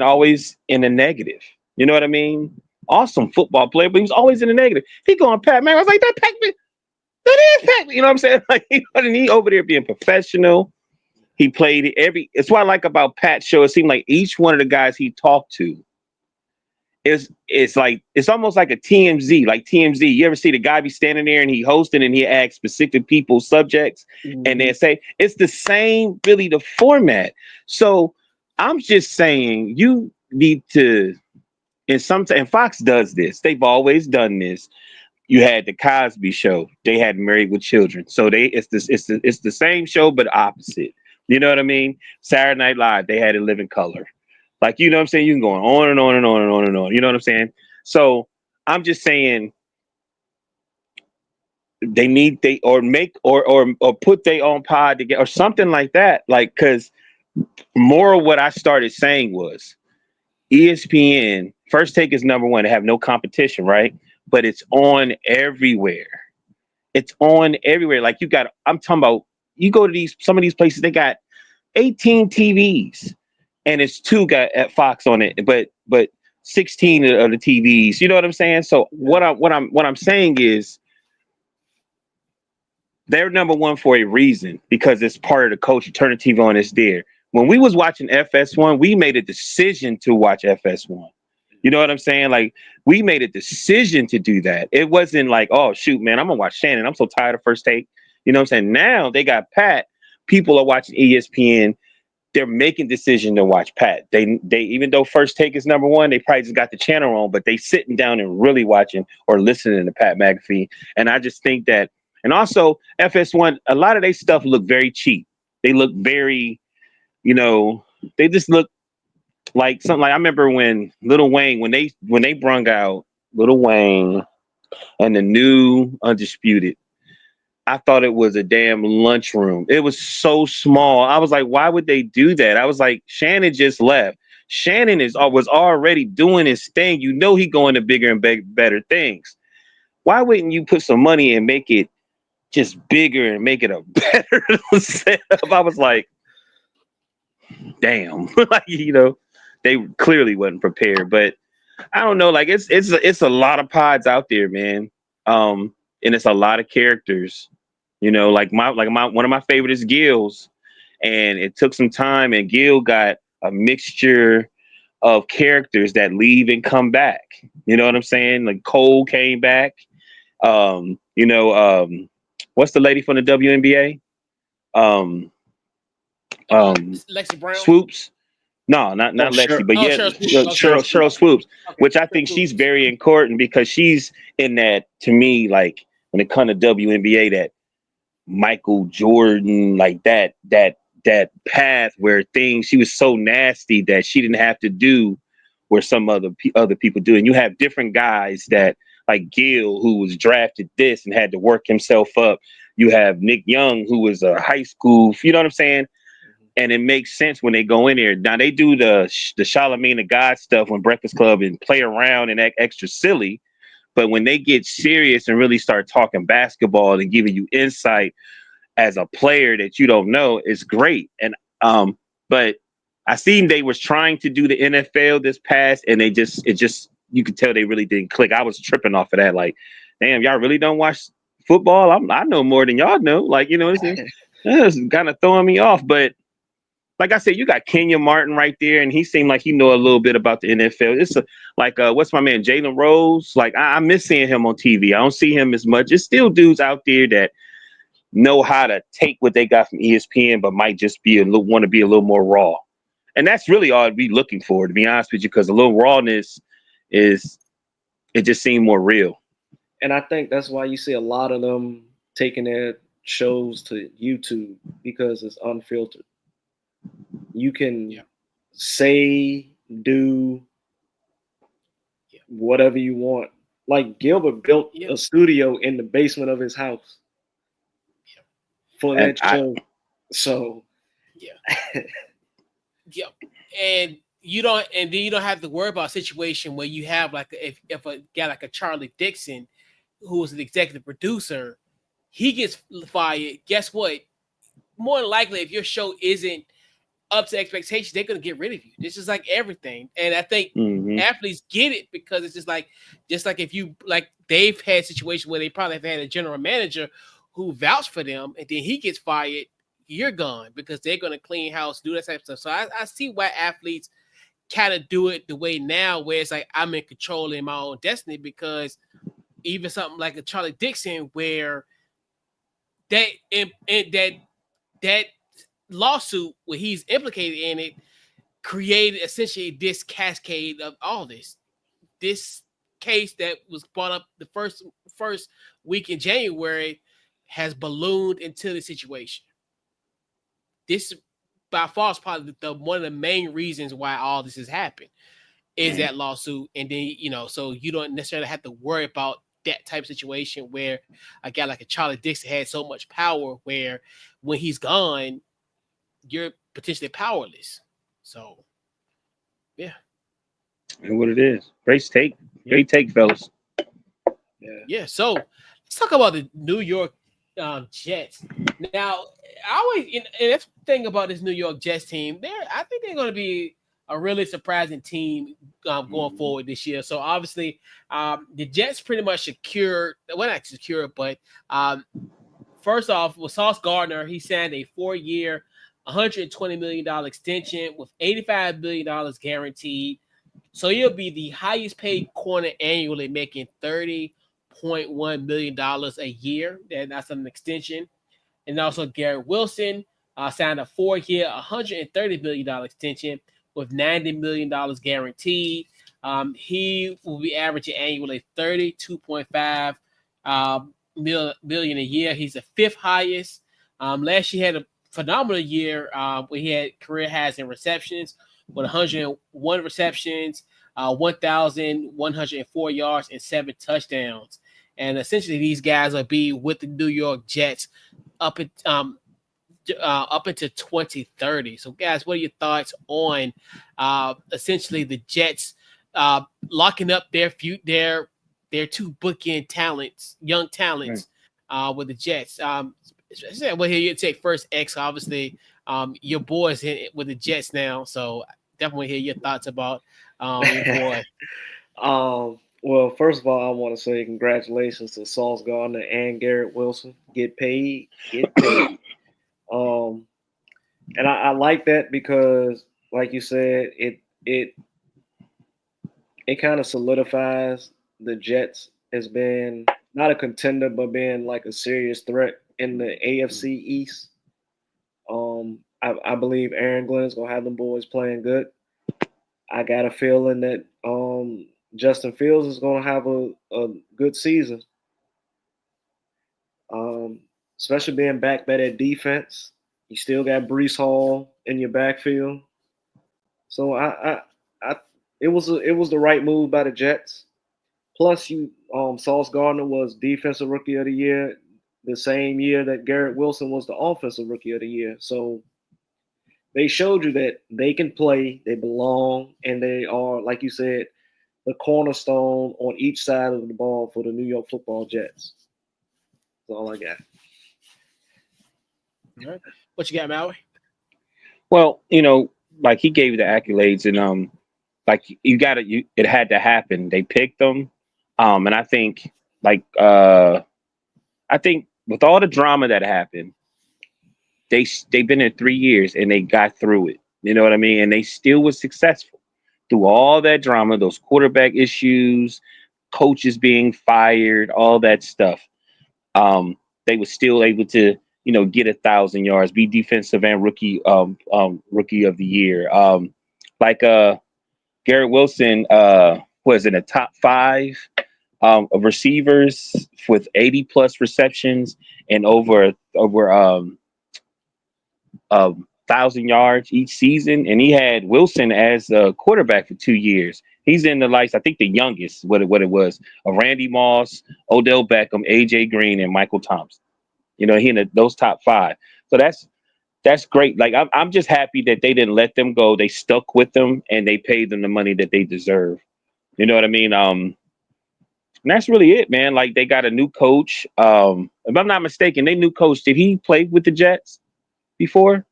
[SPEAKER 3] always in the negative. You know what I mean? Awesome football player, but he was always in the negative. He going Pat Man. I was like, that Pat Man, that is Pat Man. You know what I'm saying? Like he over there being professional. He played every. It's what I like about Pat's show. It seemed like each one of the guys he talked to it's almost like a TMZ, like TMZ. You ever see the guy be standing there and he hosting and he asks specific people subjects and they say it's the same, really the format. So I'm just saying you need to, and Fox does this. They've always done this. You had the Cosby Show. They had Married with Children. So it's the same show but opposite. You know what I mean? Saturday Night Live. They had it Living Color. Like, you know what I'm saying? You can go on and on and on and on and on. You know what I'm saying? So I'm just saying they put their own pod together or something like that. Like, because more of what I started saying was ESPN, First Take is number one. They have no competition, right? But it's on everywhere. It's on everywhere. Like I'm talking about, you go to some of these places, they got 18 TVs. And it's 2 got at Fox on it, but 16 of the TVs. You know what I'm saying? So what I'm saying is they're number one for a reason, because it's part of the culture. Turn the TV on, it's there. When we was watching FS1, we made a decision to watch FS1. You know what I'm saying? Like, we made a decision to do that. It wasn't like, oh shoot, man, I'm gonna watch Shannon. I'm so tired of First Take. You know what I'm saying? Now they got Pat. People are watching ESPN. They're making decision to watch Pat. They even though First Take is number one, they probably just got the channel on, but they sitting down and really watching or listening to Pat McAfee. And I just think that, and also FS1, a lot of their stuff look very cheap. They look very, they just look like something. Like I remember when Lil Wayne, when they brung out Lil Wayne and the new Undisputed, I thought it was a damn lunchroom. It was so small. I was like, why would they do that? I was like, Shannon just left. Shannon was already doing his thing. You know he going to bigger and better things. Why wouldn't you put some money and make it just bigger and make it a better setup? I was like, damn. They clearly wasn't prepared. But I don't know. Like it's a lot of pods out there, man. And it's a lot of characters. Like one of my favorites is Gil's, and it took some time, and Gil got a mixture of characters that leave and come back. You know what I'm saying? Like Cole came back. What's the lady from the WNBA?
[SPEAKER 1] Lexi Brown.
[SPEAKER 3] Swoops. No, not Lexi, but Cheryl Swoops, okay. Which I think she's very important because she's in that, to me, like when it comes to WNBA, that Michael Jordan, like that path where she was so nasty that she didn't have to do where some other people do. And you have different guys that, like Gil, who was drafted this and had to work himself up. You have Nick Young, who was a high school, you know what I'm saying? And it makes sense when they go in there. Now they do the Charlamagne the God stuff when Breakfast Club and play around and act extra silly. But when they get serious and really start talking basketball and giving you insight as a player that you don't know, it's great. And but I seen they was trying to do the NFL this past, and you could tell they really didn't click. I was tripping off of that. Like, damn, y'all really don't watch football? I know more than y'all know. Like, it's kind of throwing me off. But like I said, you got Kenya Martin right there, and he seemed like he know a little bit about the NFL. It's what's my man, Jalen Rose? Like, I miss seeing him on TV. I don't see him as much. It's still dudes out there that know how to take what they got from ESPN, but might just want to be a little more raw. And that's really all I'd be looking for, to be honest with you, because a little rawness it just seemed more real.
[SPEAKER 2] And I think that's why you see a lot of them taking their shows to YouTube, because it's unfiltered. You can say, do whatever you want. Like Gilbert built a studio in the basement of his house for that show.
[SPEAKER 1] And you don't have to worry about a situation where you have like if a guy like a Charlie Dixon, who was an executive producer, he gets fired. Guess what? More than likely, if your show isn't up to expectations, they're going to get rid of you. This is like everything. And I think
[SPEAKER 3] Mm-hmm.
[SPEAKER 1] athletes get it because it's just like if you, like, they've had situations where they probably have had a general manager who vouched for them and then he gets fired, you're gone because they're going to clean house, do that type of stuff. So I see why athletes kind of do it the way now where it's like I'm in control in my own destiny, because even something like a Charlie Dixon where that that lawsuit where he's implicated in it created essentially this cascade of all this case that was brought up the first week in January has ballooned into the situation. This by far is probably one of the main reasons why all this has happened is that lawsuit. And then, so you don't necessarily have to worry about that type of situation where a guy like a Charlie Dixon had so much power where when he's gone, you're potentially powerless. So, yeah.
[SPEAKER 3] And what it is. Great take, fellas.
[SPEAKER 1] Yeah. So let's talk about the New York Jets. Now, I always, and that's the thing about this New York Jets team. I think they're going to be a really surprising team going forward this year. So obviously, the Jets pretty much secured. Well, not secured, but first off, with Sauce Gardner, he signed a 4-year, $120 million extension with $85 million guaranteed. So he'll be the highest paid corner annually, making $30.1 million a year. That's an extension. And also Garrett Wilson signed a 4-year, $130 million extension with $90 million guaranteed. He will be averaging annually $32.5 million a year. He's the 5th highest. Last year had a phenomenal year where he had career highs in receptions with 101 receptions, 1,104 yards, and 7 touchdowns. And essentially, these guys will be with the New York Jets up into 2030. So, guys, what are your thoughts on essentially the Jets locking up their two bookend talents, young talents, with the Jets? Well, here you take first X. Obviously, your boys with the Jets now, so definitely hear your thoughts about your boy.
[SPEAKER 2] Well, first of all, I want to say congratulations to Sauce Gardner and Garrett Wilson. Get paid. And I like that because, like you said, it kind of solidifies the Jets as being not a contender, but being like a serious threat in the AFC East. I believe Aaron Glenn's gonna have them boys playing good. I got a feeling that Justin Fields is gonna have a good season. Especially being back by that defense. You still got Breece Hall in your backfield. So it was the right move by the Jets. Plus, Sauce Gardner was Defensive Rookie of the Year the same year that Garrett Wilson was the Offensive Rookie of the Year. So they showed you that they can play, they belong, and they are, like you said, the cornerstone on each side of the ball for the New York Football Jets. That's all I got.
[SPEAKER 1] All right. What you got, Maui?
[SPEAKER 3] Well, like he gave you the accolades, and like it had to happen. They picked them, and I think with all the drama that happened, they've been there 3 years and they got through it. You know what I mean? And they still was successful through all that drama, those quarterback issues, coaches being fired, all that stuff. They were still able to, get 1,000 yards, be defensive and rookie of the year. Garrett Wilson was in the top 5 of receivers with 80 plus receptions and over 1,000 yards each season. And he had Wilson as a quarterback for 2 years. He's in the likes, I think the youngest, what it was, of Randy Moss, Odell Beckham, AJ Green, and Michael Thompson. He in those top 5. So that's great. Like I'm just happy that they didn't let them go. They stuck with them and they paid them the money that they deserve. You know what I mean? And that's really it, man. Like they got a new coach. If I'm not mistaken, they new coach. Did he play with the Jets before?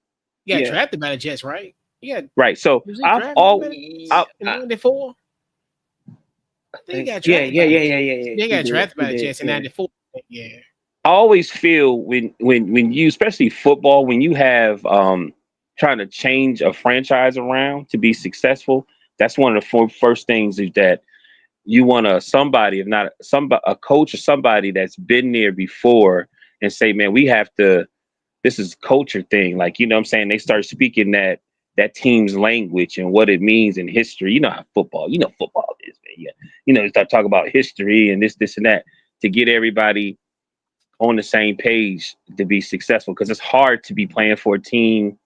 [SPEAKER 1] You got
[SPEAKER 3] Yeah.
[SPEAKER 1] drafted by the Jets, right? Yeah.
[SPEAKER 3] Right. So
[SPEAKER 1] Was he
[SPEAKER 3] I've
[SPEAKER 1] drafted
[SPEAKER 3] all
[SPEAKER 1] by the in '94? I think he got
[SPEAKER 2] Yeah,
[SPEAKER 1] drafted by the Jets.
[SPEAKER 2] yeah.
[SPEAKER 1] He got drafted
[SPEAKER 2] He
[SPEAKER 1] by the
[SPEAKER 2] did.
[SPEAKER 1] Jets in
[SPEAKER 2] Yeah.
[SPEAKER 1] '94. Yeah.
[SPEAKER 3] I always feel when you, especially football, when you have trying to change a franchise around to be successful, that's one of the first things is that you want somebody, if not somebody, a coach or somebody that's been there before, and say, man, we have to. This is culture thing, like, you know what I'm saying. They start speaking that team's language and what it means in history. You know how football, football is, man. Yeah, you start talking about history and this and that to get everybody on the same page to be successful, because it's hard to be playing for a team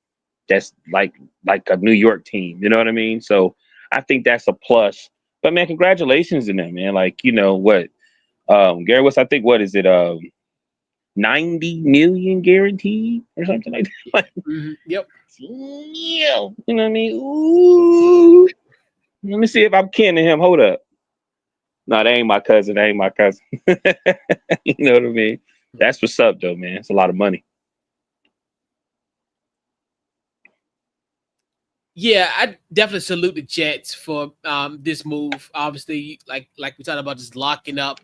[SPEAKER 3] that's like a New York team. You know what I mean? So I think that's a plus. But man, congratulations to them, man. Like, what, Garrett, I think, what is it? 90 million guaranteed or something like that. Like,
[SPEAKER 1] Yep.
[SPEAKER 3] you know what I mean? Ooh. Let me see if I'm kin to him. Hold up. No, that ain't my cousin. That ain't my cousin. You know what I mean? That's what's up, though, man. It's a lot of money.
[SPEAKER 1] Yeah, I definitely salute the Jets for this move. Obviously, like we talked about, just locking up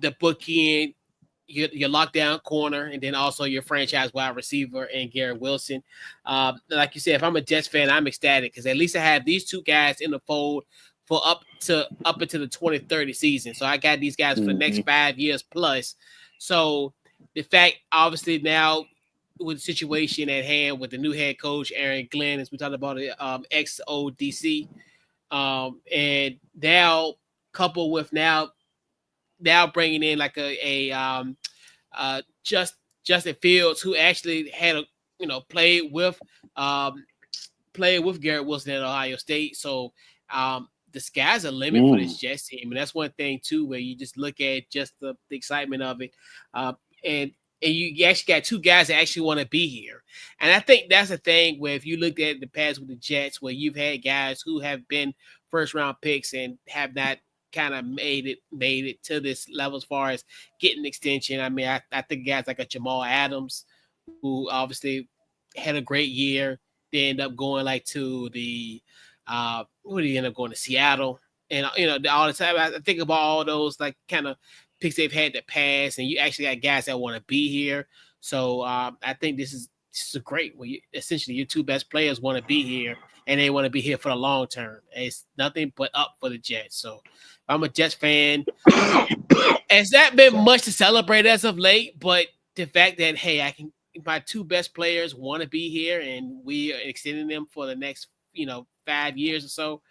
[SPEAKER 1] the bookend, your lockdown corner, and then also your franchise wide receiver and Garrett Wilson. Like you said, if I'm a Jets fan, I'm ecstatic because at least I have these two guys in the fold for up into the 2030 season. So I got these guys for the next 5 years plus. So the fact, obviously, now with the situation at hand with the new head coach Aaron Glenn, as we talked about it, ex-ODC, and now coupled with now bringing in like Justin Fields, who actually had played with Garrett Wilson at Ohio State. So the sky's a limit for this Jets team, and that's one thing too, where you just look at just the excitement of it, and you actually got two guys that actually want to be here. And I think that's the thing where if you looked at the past with the Jets, where you've had guys who have been first round picks and have not kind of made it to this level as far as getting an extension. I mean, I think guys like a Jamal Adams, who obviously had a great year, they end up going like to the where did he end up going to Seattle? And all the time I think about all those like kind of picks they've had to pass, and you actually got guys that want to be here. So I think this is great. Well, essentially your two best players want to be here, and they want to be here for the long term. It's nothing but up for the Jets. So I'm a Jets fan. Has that been much to celebrate as of late? But the fact that, hey, my two best players want to be here, and we are extending them for the next 5 years or so.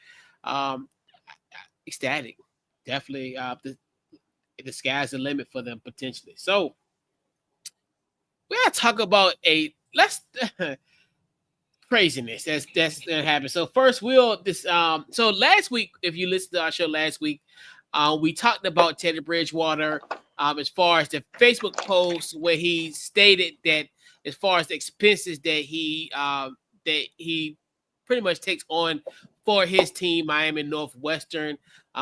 [SPEAKER 1] Ecstatic, definitely. The sky's the limit for them potentially. So we gotta talk about craziness that's gonna happen. So first, so last week, if you listened to our show last week, we talked about Teddy Bridgewater as far as the Facebook post where he stated that as far as the expenses that he pretty much takes on for his team, Miami Northwestern.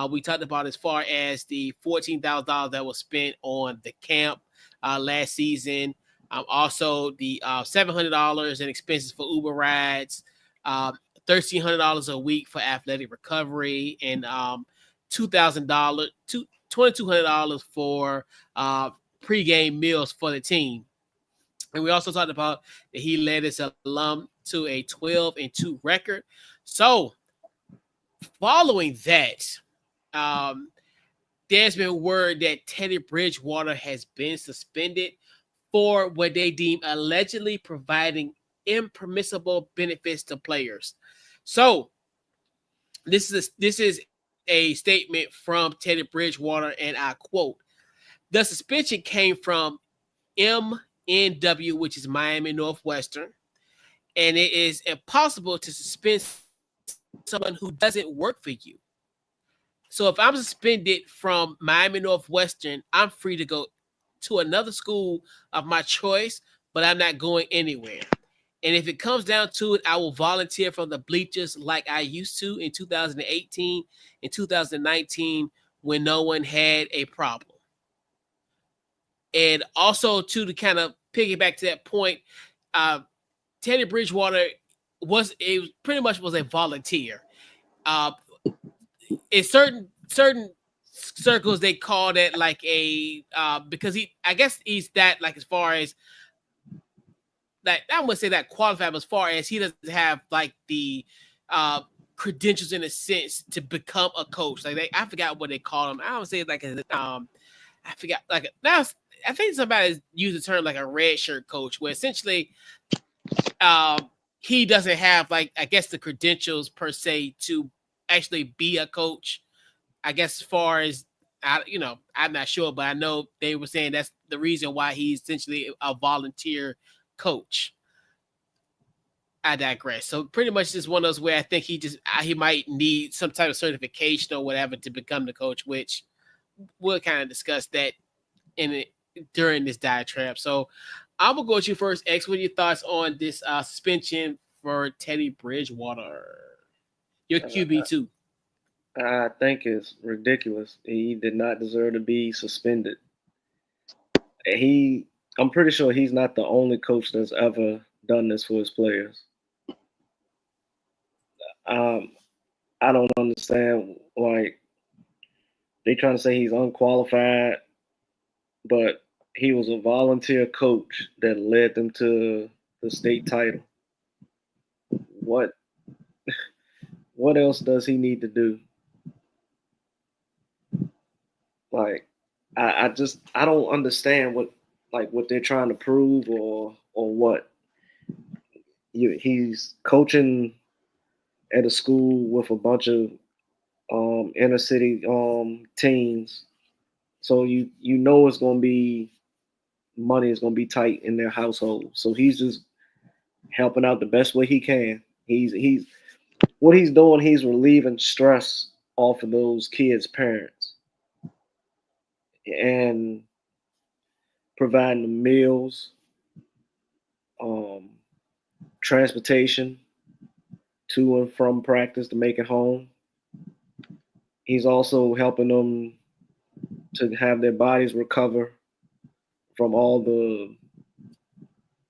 [SPEAKER 1] We talked about as far as the $14,000 that was spent on the camp last season. Also, the $700 in expenses for Uber rides, $1,300 a week for athletic recovery, and $2,200 for pregame meals for the team. And we also talked about that he led his alum to a 12-2 record. So, following that, there's been word that Teddy Bridgewater has been suspended for what they deem allegedly providing impermissible benefits to players. So this is a statement from Teddy Bridgewater, and I quote: "The suspension came from MNW, which is Miami Northwestern, and it is impossible to suspend someone who doesn't work for you. So if I'm suspended from Miami Northwestern, I'm free to go to another school of my choice, but I'm not going anywhere. And if it comes down to it, I will volunteer from the bleachers like I used to in 2018 and 2019 when no one had a problem." And also to kind of piggyback to that point, Teddy Bridgewater pretty much was a volunteer. In certain circles, they call that like a because I guess he's that, like, as far as that, I wouldn't say that qualified, but as far as he doesn't have like the credentials in a sense to become a coach. Like, I forgot what they call him. I don't say like I forgot, like, now I think somebody used the term like a red shirt coach, where essentially he doesn't have, like, I guess, the credentials per se to actually be a coach. I guess as far as I'm not sure, but I know they were saying that's the reason why he's essentially a volunteer coach. I digress. So pretty much just one of those where I think he might need some type of certification or whatever to become the coach, which we'll kind of discuss that during this diatribe. So I'm gonna go with you first, X. What are your thoughts on this suspension for Teddy Bridgewater? Your QB too.
[SPEAKER 2] I think it's ridiculous. He did not deserve to be suspended. I'm pretty sure he's not the only coach that's ever done this for his players. I don't understand. Like, they trying to say he's unqualified, but he was a volunteer coach that led them to the state title. What else does he need to do? Like, I don't understand what they're trying to prove or what. He's coaching at a school with a bunch of inner city teams, so you know it's gonna be money is gonna be tight in their household. So he's just helping out the best way he can. He's what he's doing. He's relieving stress off of those kids' parents and providing them meals, transportation to and from practice to make it home. He's also helping them to have their bodies recover from all the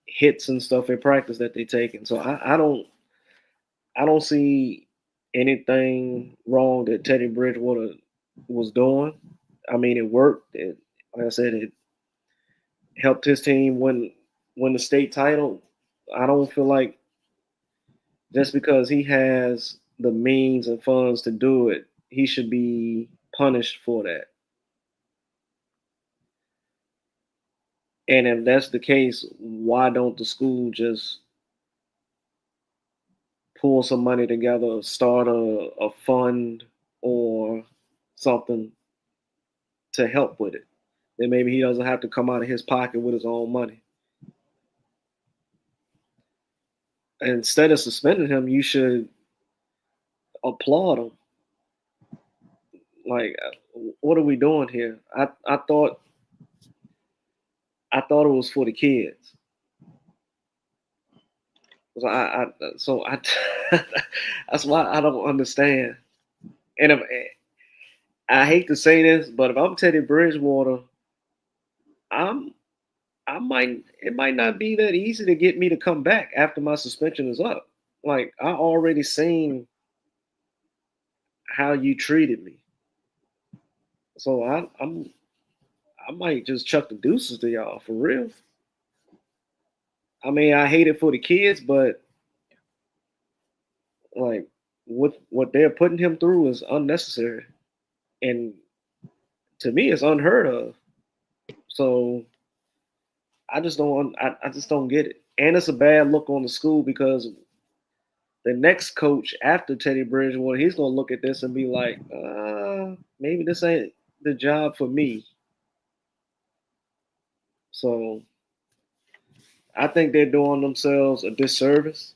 [SPEAKER 2] hits and stuff in practice that they're taking. So I don't see anything wrong that Teddy Bridgewater was doing. I mean, it worked. Like I said, it helped his team win the state title. I don't feel like just because he has the means and funds to do it, he should be punished for that. And if that's the case, why don't the school just pull some money together, start a fund or something to help with it? Then maybe he doesn't have to come out of his pocket with his own money. And instead of suspending him, you should applaud him. Like, what are we doing here? I thought it was for the kids. So that's why I don't understand. And I hate to say this, but if I'm Teddy Bridgewater, it might not be that easy to get me to come back after my suspension is up. Like, I already seen how you treated me. So I might just chuck the deuces to y'all for real. I mean, I hate it for the kids, but like what they're putting him through is unnecessary. And to me, it's unheard of. So I just don't get it. And it's a bad look on the school because the next coach after Teddy Bridgewater, he's gonna look at this and be like, maybe this ain't the job for me. So I think they're doing themselves a disservice.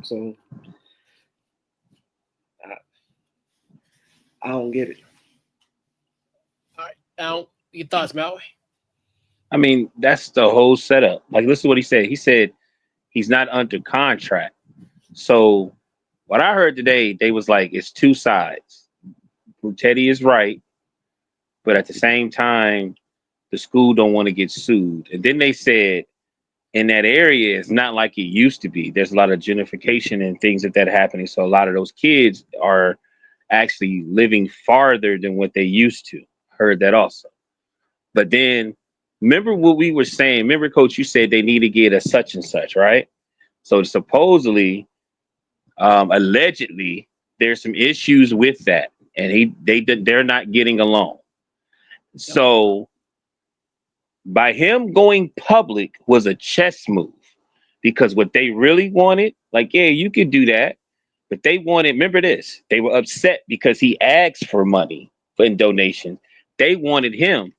[SPEAKER 2] So I don't get it.
[SPEAKER 1] All right. Now, your thoughts, Malway?
[SPEAKER 3] I mean, that's the whole setup. Like, listen to what he said. He said he's not under contract. So what I heard today, they was like, it's two sides. Teddy is right, but at the same time, the school don't want to get sued. And then they said in that area is not like it used to be. There's a lot of gentrification and things that happening. So a lot of those kids are actually living farther than what they used to. Heard that also. But then remember what we were saying. Remember, Coach, you said they need to get a such and such, right? So supposedly, allegedly, there's some issues with that, and they're not getting along. So by him going public was a chess move, because what they really wanted, like, yeah, you could do that, but they wanted, remember this, they were upset because he asked for money in donations. They wanted him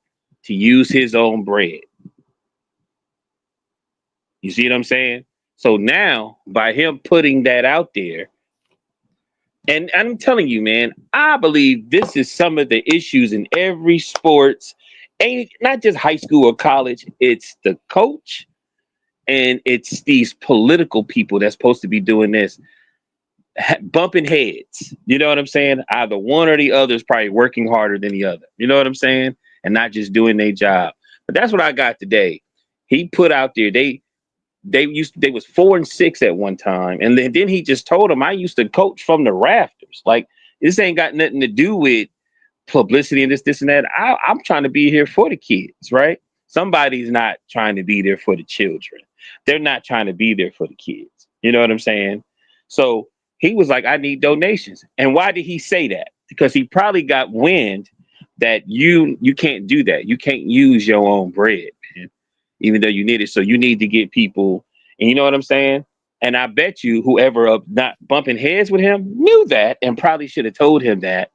[SPEAKER 3] to use his own bread. You see what I'm saying? So now, by him putting that out there, and I'm telling you, man, I believe this is some of the issues in every sports, ain't not just high school or college. It's the coach, and it's these political people that's supposed to be doing this, bumping heads. You know what I'm saying? Either one or the other is probably working harder than the other. You know what I'm saying? And not just doing their job. But that's what I got today. He put out there, they was 4-6 at one time, and then he just told them, I used to coach from the rafters. Like, this ain't got nothing to do with publicity and this and that. I'm trying to be here for the kids, right? Somebody's not trying to be there for the children. They're not trying to be there for the kids. You know what I'm saying? So he was like, I need donations. And why did he say that? Because he probably got wind that you can't do that. You can't use your own bread, man, even though you need it. So you need to get people, and you know what I'm saying? And I bet you whoever not bumping heads with him knew that and probably should have told him that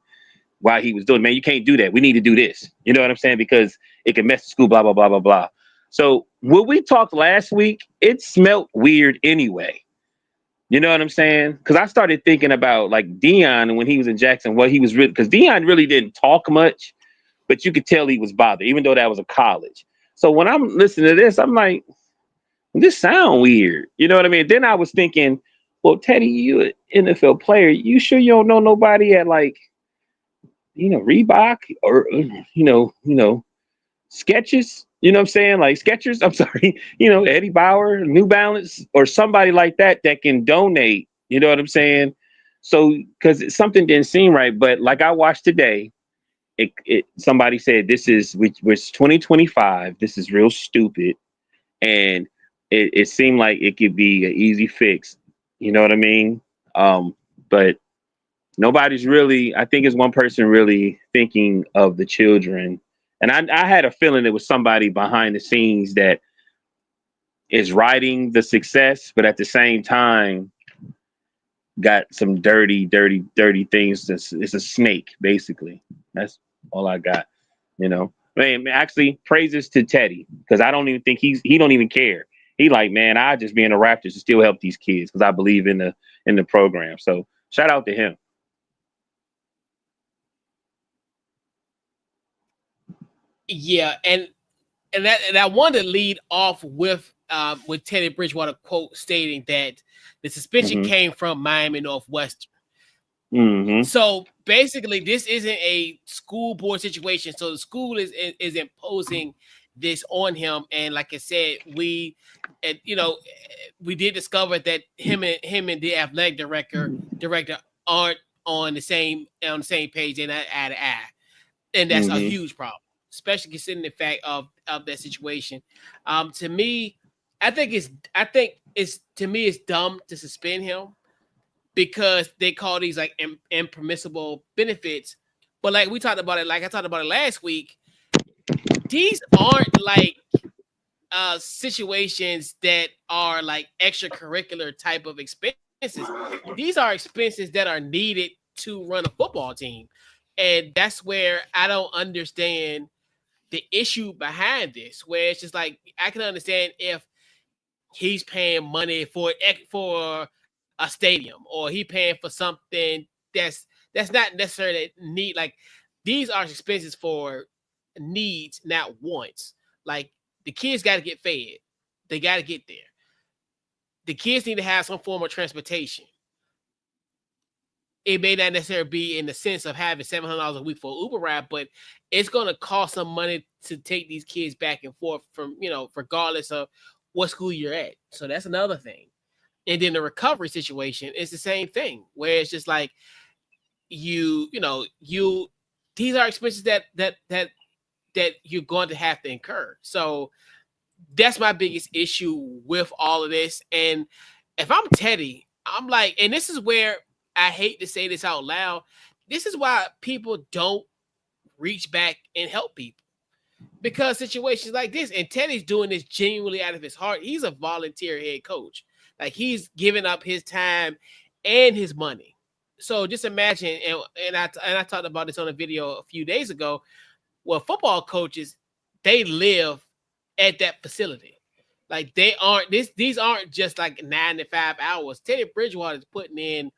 [SPEAKER 3] while he was doing, man, you can't do that. We need to do this. You know what I'm saying? Because it can mess the school, blah, blah, blah, blah, blah. So when we talked last week, it smelt weird anyway. You know what I'm saying? Because I started thinking about like Dion when he was in Jackson, what he was really, because Dion really didn't talk much, but you could tell he was bothered, even though that was a college. So when I'm listening to this, I'm like, this sound weird. You know what I mean? Then I was thinking, well, Teddy, you an NFL player. You sure you don't know nobody at like, Reebok or, Sketches? You know what I'm saying? Like Skechers, I'm sorry, Eddie Bauer, New Balance, or somebody like that can donate. You know what I'm saying? So, because something didn't seem right. But like I watched today, somebody said this is, which was 2025. This is real stupid. And it seemed like it could be an easy fix. You know what I mean? But nobody's really, I think it's one person really thinking of the children. And I had a feeling it was somebody behind the scenes that is writing the success, but at the same time got some dirty things. It's a snake, basically. That's all I got. Man, actually, praises to Teddy, because I don't even think he don't even care. He like, man, I just be in the Raptors to still help these kids because I believe in the program. So shout out to him.
[SPEAKER 1] Yeah, and I wanted to lead off with Teddy Bridgewater quote stating that the suspension came from Miami Northwestern. So basically, this isn't a school board situation. So the school is imposing this on him. And like I said, we did discover that him and the athletic director aren't on the same page and eye to eye, and that's a huge problem, especially considering the fact of that situation. To me, I think it's dumb to suspend him, because they call these like impermissible benefits. But like we talked about it, like I talked about it last week, these aren't like situations that are like extracurricular type of expenses. These are expenses that are needed to run a football team. And that's where I don't understand the issue behind this, where it's just like, I can understand if he's paying money for a stadium, or he paying for something that's not necessarily need. Like, these are expenses for needs, not wants. Like, the kids got to get fed, they got to get there. The kids need to have some form of transportation. It may not necessarily be in the sense of having $700 a week for Uber ride, but it's going to cost some money to take these kids back and forth from, regardless of what school you're at. So that's another thing. And then the recovery situation is the same thing, where it's just like you these are expenses that you're going to have to incur. So that's my biggest issue with all of this. And if I'm Teddy, I'm like, and this is where I hate to say this out loud. This is why people don't reach back and help people, because situations like this, and Teddy's doing this genuinely out of his heart. He's a volunteer head coach. Like, he's giving up his time and his money. So just imagine, and I talked about this on a video a few days ago. Well, football coaches, they live at that facility. Like, they aren't these aren't just like 9 to 5 hours. Teddy Bridgewater is putting in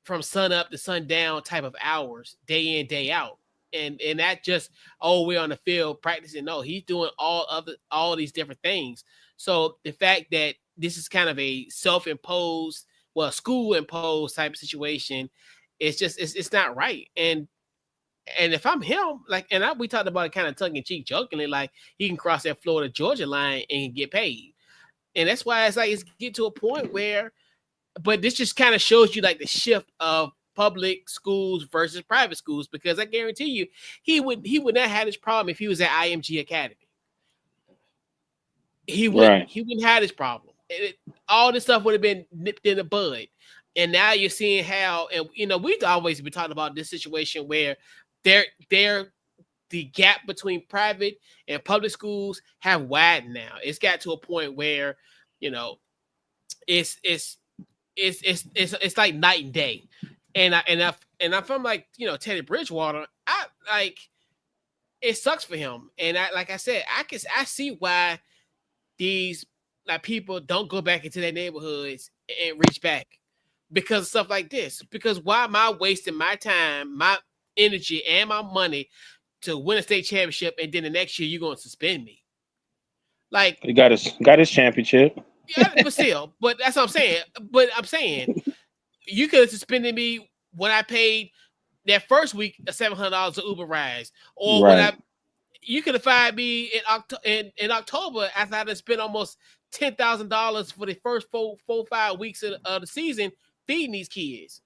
[SPEAKER 1] from sun up to sundown type of hours, day in, day out. And that just, we're on the field practicing. No, he's doing all these different things. So the fact that this is kind of a self-imposed, well, school-imposed type of situation, it's not right. And if I'm him, like, we talked about it kind of tongue-in-cheek, jokingly, like, he can cross that Florida-Georgia line and get paid. And that's why it's get to a point where, but this just kind of shows you like the shift of public schools versus private schools, because I guarantee you he would not have this problem if he was at IMG Academy. He wouldn't have this problem. All this stuff would have been nipped in the bud. And now you're seeing how, and we've always been talking about this situation where the gap between private and public schools have widened now. It's got to a point where, it's like night and day. And if I'm like, Teddy Bridgewater, it sucks for him. And like I said, I see why these people don't go back into their neighborhoods and reach back because of stuff like this. Because why am I wasting my time, my energy, and my money to win a state championship, and then the next year you're going to suspend me? Like,
[SPEAKER 3] he got his championship.
[SPEAKER 1] Yeah, but still, but that's what I'm saying. But I'm saying you could have suspended me when I paid that first week of $700 of Uber rides, or when you could have fired me in October after I had spent almost $10,000 for the first 4-5 weeks of the season feeding these kids.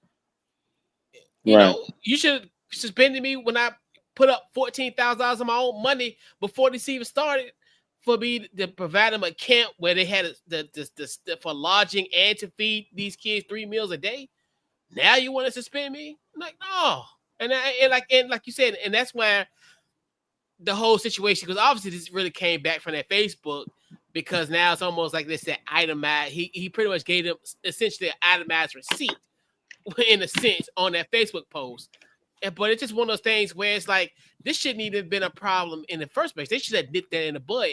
[SPEAKER 1] You should have suspended me when I put up $14,000 of my own money before the season started for me to provide them a camp where they had the for lodging and to feed these kids 3 meals a day. Now you want to suspend me? I'm like, no. And like you said, and that's where the whole situation, because obviously this really came back from that Facebook, because now it's almost like this that itemized. He pretty much gave them essentially an itemized receipt in a sense on that Facebook post. But it's just one of those things where it's like, this shouldn't even have been a problem in the first place. They should have nipped that in the bud.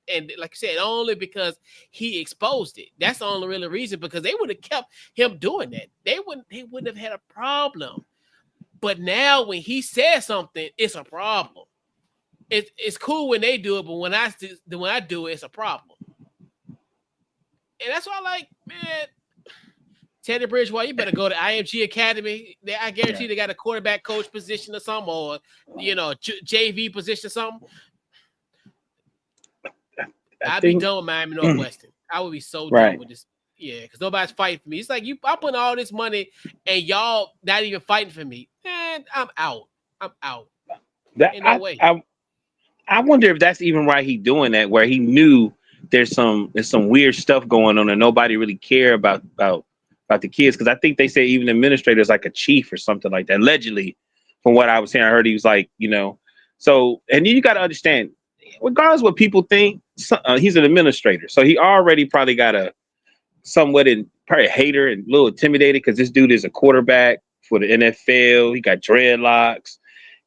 [SPEAKER 1] And like you said, only because he exposed it. That's the only real reason, because they would have kept him doing that. They wouldn't have had a problem. But now when he says something, it's a problem. It's cool when they do it, but when I do it, it's a problem. And that's why, like, man, Teddy Bridgewater, you better go to IMG Academy. I guarantee they got a quarterback coach position or something, or JV position or something. I'd be done with Miami Northwestern. I would be so done with this. Yeah, because nobody's fighting for me. It's like I'm putting all this money and y'all not even fighting for me. Man, I'm out. Ain't no way.
[SPEAKER 3] I wonder if that's even why he's doing that, where he knew there's some weird stuff going on and nobody really care about the kids. Because I think they say even administrators like a chief or something like that. Allegedly, from what I was hearing, I heard he was like, So, and you got to understand, regardless of what people think, he's an administrator. So he already probably got probably a hater and a little intimidated because this dude is a quarterback for the NFL. He got dreadlocks.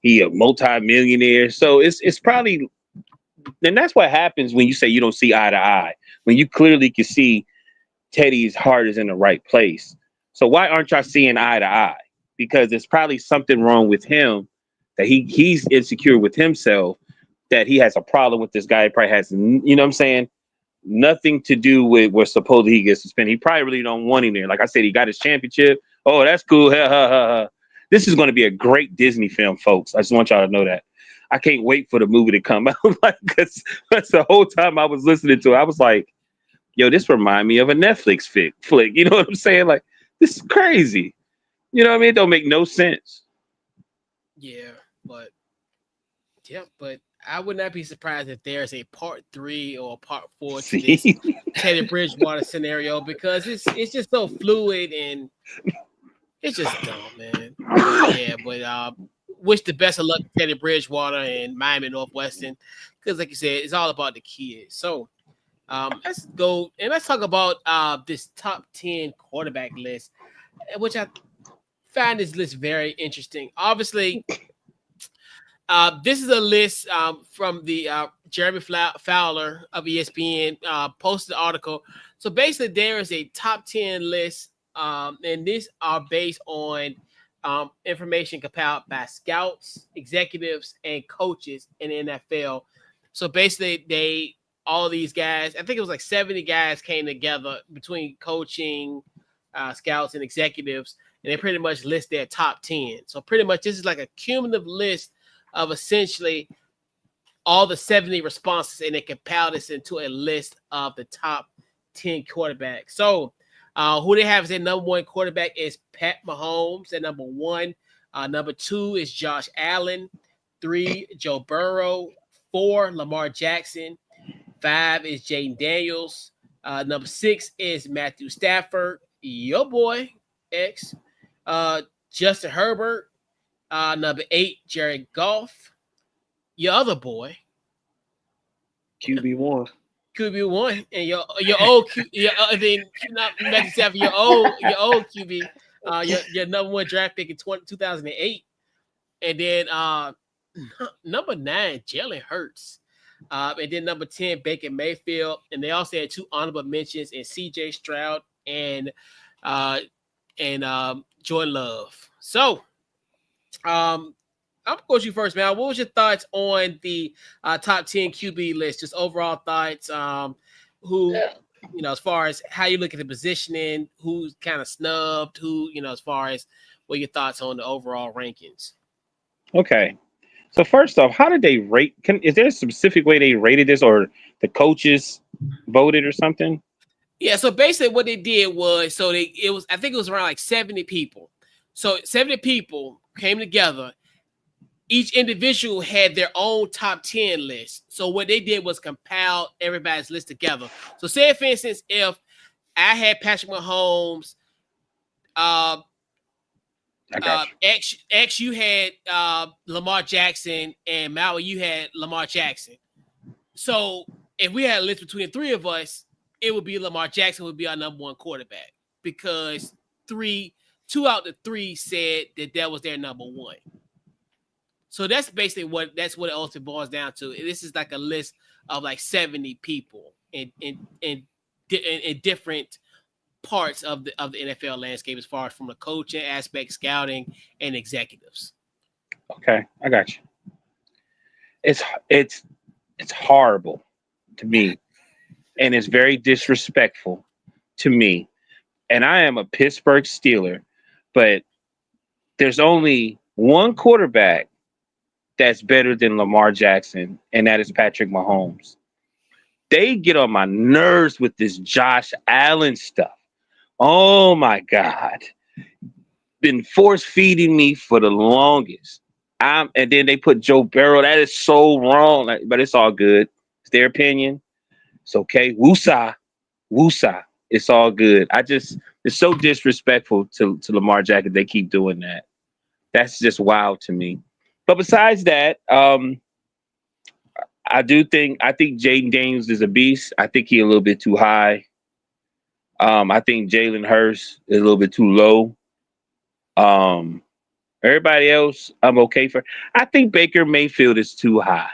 [SPEAKER 3] He a multi-millionaire. So it's probably, and that's what happens when you say you don't see eye to eye, when you clearly can see Teddy's heart is in the right place. So why aren't y'all seeing eye to eye? Because there's probably something wrong with him, that he's insecure with himself, that he has a problem with this guy. He probably has, what I'm saying? Nothing to do with where supposedly he gets suspended. He probably really don't want him there. Like I said, he got his championship. Oh, that's cool. Ha, ha, ha, ha. This is going to be a great Disney film, folks. I just want y'all to know that. I can't wait for the movie to come out. Because that's the whole time I was listening to it, I was like, yo, this remind me of a Netflix flick. You know what I'm saying? Like, this is crazy. You know what I mean? It don't make no sense.
[SPEAKER 1] Yeah, but I would not be surprised if there's a part 3 or a part 4 to this
[SPEAKER 3] See?
[SPEAKER 1] Teddy Bridgewater scenario, because it's just so fluid and it's just dumb, man. But wish the best of luck to Teddy Bridgewater and Miami Northwestern, because like you said, it's all about the kids. So let's go and let's talk about this top 10 quarterback list, which I find this list very interesting. Obviously, this is a list from the Jeremy Fowler of ESPN posted the article. So basically, there is a top 10 list, and these are based on information compiled by scouts, executives, and coaches in the NFL. So basically, all these guys, I think it was like 70 guys came together between coaching, scouts, and executives, and they pretty much list their top 10. So pretty much this is like a cumulative list of essentially all the 70 responses, and they compiled this into a list of the top 10 quarterbacks. So who they have as their number one quarterback is Pat Mahomes at number 1. Number 2 is Josh Allen. 3, Joe Burrow. 4, Lamar Jackson. 5 is Jaden Daniels. Number 6 is Matthew Stafford, your boy, X. Justin Herbert. Number 8, Jared Goff, your other boy.
[SPEAKER 2] QB1.
[SPEAKER 1] QB1, and your old then not Matthew Stafford, your old QB, your number 1 draft pick in 2008, and then number 9, Jalen Hurts, and then number 10, Baker Mayfield, and they also had 2 honorable mentions in C.J. Stroud and Jordan Love. So, I'm gonna go to you first, man. What was your thoughts on the top 10 QB list? Just overall thoughts. As far as how you look at the positioning, who's kind of snubbed, as far as what your thoughts on the overall rankings.
[SPEAKER 3] Okay. So first off, how did they rate? Is there a specific way they rated this, or the coaches voted or something?
[SPEAKER 1] Yeah. So basically, what they did was, I think it was around like 70 people. So 70 people came together. Each individual had their own top 10 list. So what they did was compile everybody's list together. So say, for instance, if I had Patrick Mahomes, X, you had Lamar Jackson, and Maui, you had Lamar Jackson. So if we had a list between the 3 of us, it would be Lamar Jackson would be our number 1 quarterback, because 2 out of 3 said that was their number 1. So that's basically what it ultimately boils down to. This is like a list of like 70 people in different parts of the NFL landscape, as far as from the coaching aspect, scouting, and executives.
[SPEAKER 3] Okay, I got you. It's horrible to me, and it's very disrespectful to me. And I am a Pittsburgh Steeler, but there's only one quarterback that's better than Lamar Jackson, and that is Patrick Mahomes. They get on my nerves with this Josh Allen stuff. Oh my God. Been force feeding me for the longest. And then they put Joe Burrow. That is so wrong, but it's all good. It's their opinion. It's okay. Woosah. It's all good. it's so disrespectful to Lamar Jackson. They keep doing that. That's just wild to me. But besides that, I think Jaden Daniels is a beast. I think he's a little bit too high. I think Jalen Hurts is a little bit too low. Everybody else, I'm okay for. I think Baker Mayfield is too high.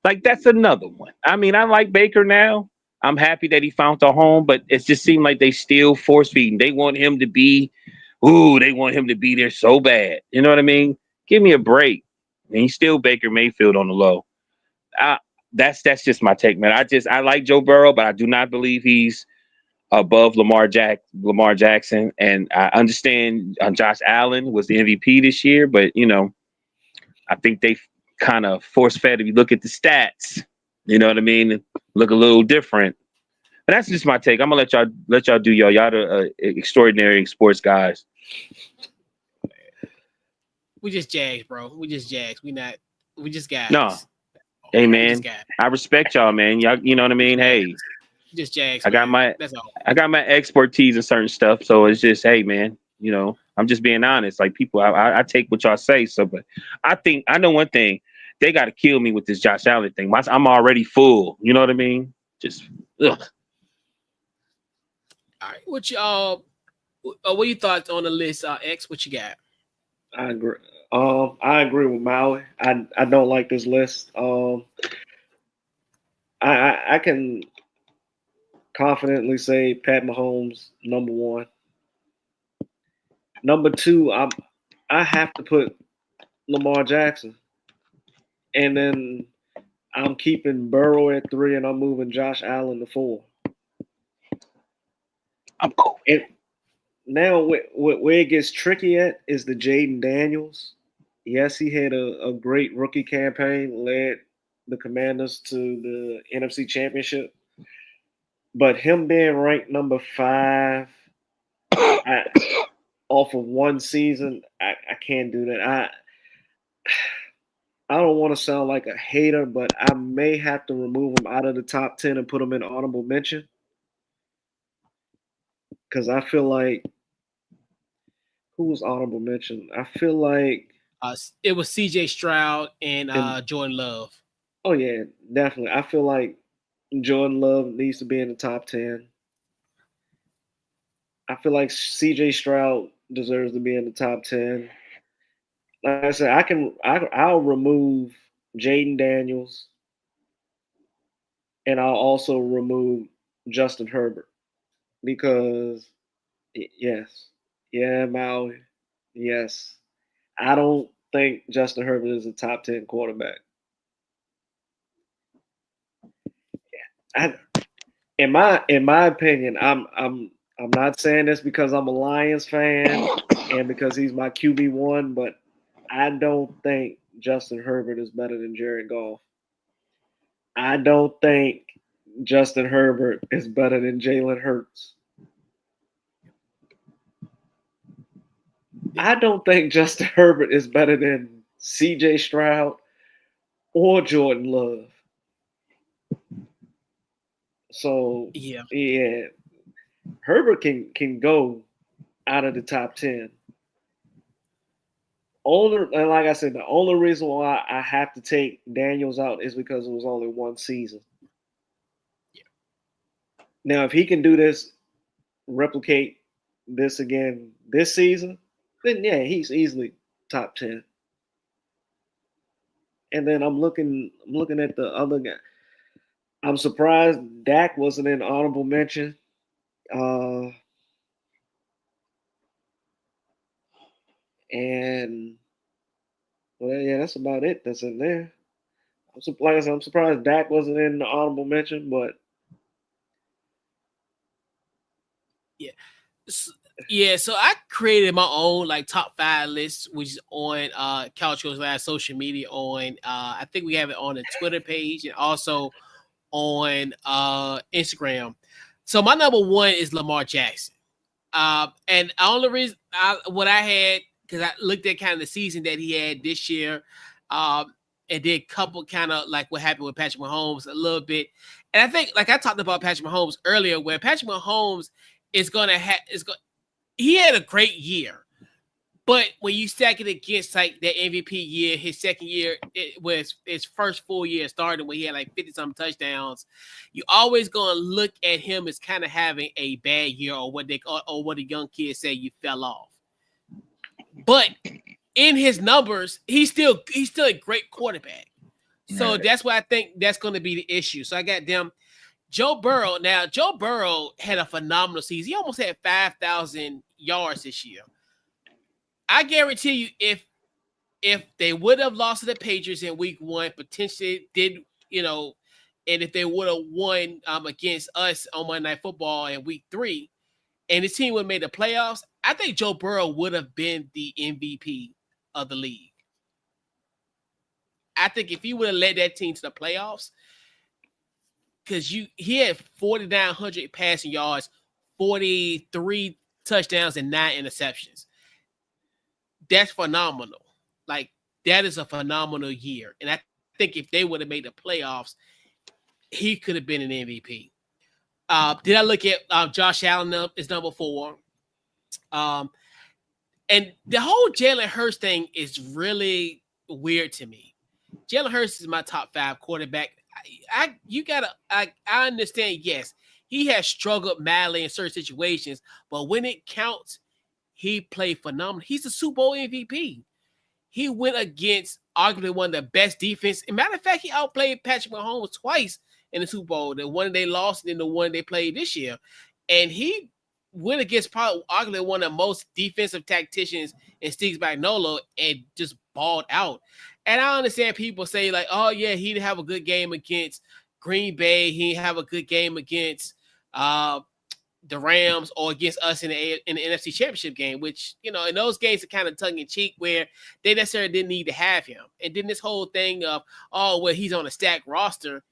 [SPEAKER 3] Like, that's another one. I mean, I like Baker now. I'm happy that he found a home, but it just seemed like they still force feeding. They want him to be, there so bad. You know what I mean? Give me a break. And he's still Baker Mayfield on the low. That's just my take, man. I like Joe Burrow, but I do not believe he's above Lamar Jackson. And I understand Josh Allen was the MVP this year, but I think they kind of force fed. If you look at the stats, you know what I mean, look a little different. But that's just my take. I'm gonna let y'all do y'all. Y'all the extraordinary sports guys.
[SPEAKER 1] We just Jags, bro. We just Jags. We just guys.
[SPEAKER 3] No, hey
[SPEAKER 1] We
[SPEAKER 3] man,
[SPEAKER 1] just guys.
[SPEAKER 3] I respect y'all, man. Y'all, you know what I mean? Hey,
[SPEAKER 1] Just Jags.
[SPEAKER 3] I got
[SPEAKER 1] man. That's all.
[SPEAKER 3] I got my expertise in certain stuff, so it's just, hey man, you know, I'm just being honest. Like people, I take what y'all say. So, but I know one thing. They got to kill me with this Josh Allen thing. I'm already full. You know what I mean? Just ugh.
[SPEAKER 1] All right. What you thoughts on the list? X, what you got?
[SPEAKER 2] I agree. I agree with Maui. I don't like this list. I can confidently say Pat Mahomes number one. Number two, I have to put Lamar Jackson, and then I'm keeping Burrow at 3, and I'm moving Josh Allen to 4.
[SPEAKER 3] I'm cool.
[SPEAKER 2] And now, where it gets tricky at is the Jaden Daniels. Yes, he had a great rookie campaign, led the Commanders to the NFC Championship. But him being ranked number 5 off of one season, I can't do that. I don't want to sound like a hater, but I may have to remove him out of the top 10 and put him in honorable mention. Because I feel like, who was honorable mention? I feel like
[SPEAKER 1] It was C.J. Stroud and Jordan Love.
[SPEAKER 2] Oh yeah, definitely. I feel like Jordan Love needs to be in the top 10. I feel like C.J. Stroud deserves to be in the top 10. Like I said, I'll remove Jaden Daniels, and I'll also remove Justin Herbert because yes, yeah, Maui, yes, I don't think Justin Herbert is a top 10 quarterback. In my opinion, I'm not saying this because I'm a Lions fan and because he's my QB1, but I don't think Justin Herbert is better than Jared Goff. I don't think Justin Herbert is better than Jalen Hurts. I don't think Justin Herbert is better than CJ Stroud or Jordan Love. So yeah, Herbert can go out of the top 10. And like I said, the only reason why I have to take Daniels out is because it was only one season.
[SPEAKER 1] Yeah.
[SPEAKER 2] Now, if he can do this, replicate this again this season, then yeah, he's easily top 10. And then I'm looking at the other guy. I'm surprised Dak wasn't in honorable mention. And well, yeah, that's about it. That's in there. Like I said, I'm surprised Dak wasn't in the honorable mention, but
[SPEAKER 1] yeah. Yeah, so I created my own like top 5 list, which is on CouchCoachLive social media. On I think we have it on the Twitter page and also on Instagram. So my number 1 is Lamar Jackson, and the only reason what I had, because I looked at kind of the season that he had this year, and did couple kind of like what happened with Patrick Mahomes a little bit, and I think like I talked about Patrick Mahomes earlier, where Patrick Mahomes is gonna have he had a great year, but when you stack it against like that MVP year, his second year, it was his first full year starting when he had like 50-something touchdowns. You always gonna look at him as kind of having a bad year, or what the young kids say, you fell off. But in his numbers, he's still a great quarterback. So that's why I think that's going to be the issue. So I got them. Joe Burrow. Now, Joe Burrow had a phenomenal season. He almost had 5,000 yards this year. I guarantee you, if they would have lost to the Patriots in week 1, potentially did, and if they would have won against us on Monday Night Football in week 3, and the team would have made the playoffs, I think Joe Burrow would have been the MVP of the league. I think if he would have led that team to the playoffs, because he had 4,900 passing yards, 43 touchdowns, and 9 interceptions. That's phenomenal. Like, that is a phenomenal year. And I think if they would have made the playoffs, he could have been an MVP. Did I look at Josh Allen is number 4? And the whole Jalen Hurts thing is really weird to me. Jalen Hurts is my top 5 quarterback. I understand, yes, he has struggled madly in certain situations, but when it counts, he played phenomenal. He's the Super Bowl MVP. He went against arguably one of the best defense. As a matter of fact, he outplayed Patrick Mahomes twice in the Super Bowl. The one they lost and the one they played this year. And he went against probably arguably one of the most defensive tacticians in Steve Spagnuolo and just balled out. And I understand people say, like, oh, yeah, he didn't have a good game against Green Bay. He didn't have a good game against the Rams or against us in the NFC Championship game, which, in those games are kind of tongue-in-cheek where they necessarily didn't need to have him. And then this whole thing of, oh, well, he's on a stacked roster.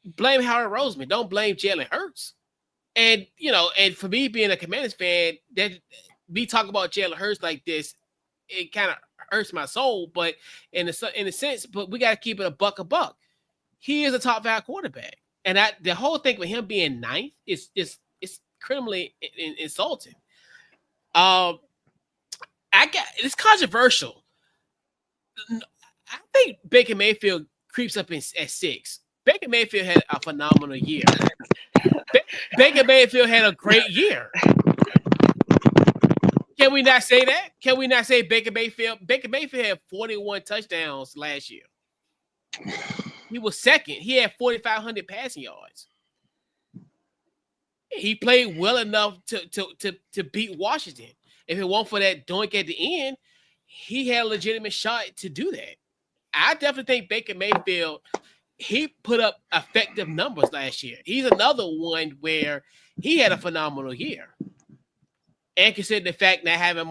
[SPEAKER 1] Blame Howard Roseman. Don't blame Jalen Hurts. And, and for me being a Commanders fan, that me talking about Jalen Hurts like this, it kind of hurts my soul. But in a sense, but we got to keep it a buck. He is a top 5 quarterback. And the whole thing with him being 9th is criminally insulting. It's controversial. I think Baker Mayfield creeps up at 6. Baker Mayfield had a phenomenal year. Baker Mayfield had a great year. Can we not say that? Can we not say Baker Mayfield? Baker Mayfield had 41 touchdowns last year. He was 2nd. He had 4,500 passing yards. He played well enough to beat Washington. If it weren't for that doink at the end, he had a legitimate shot to do that. I definitely think Baker Mayfield, he put up effective numbers last year. He's another one where he had a phenomenal year. And considering the fact that having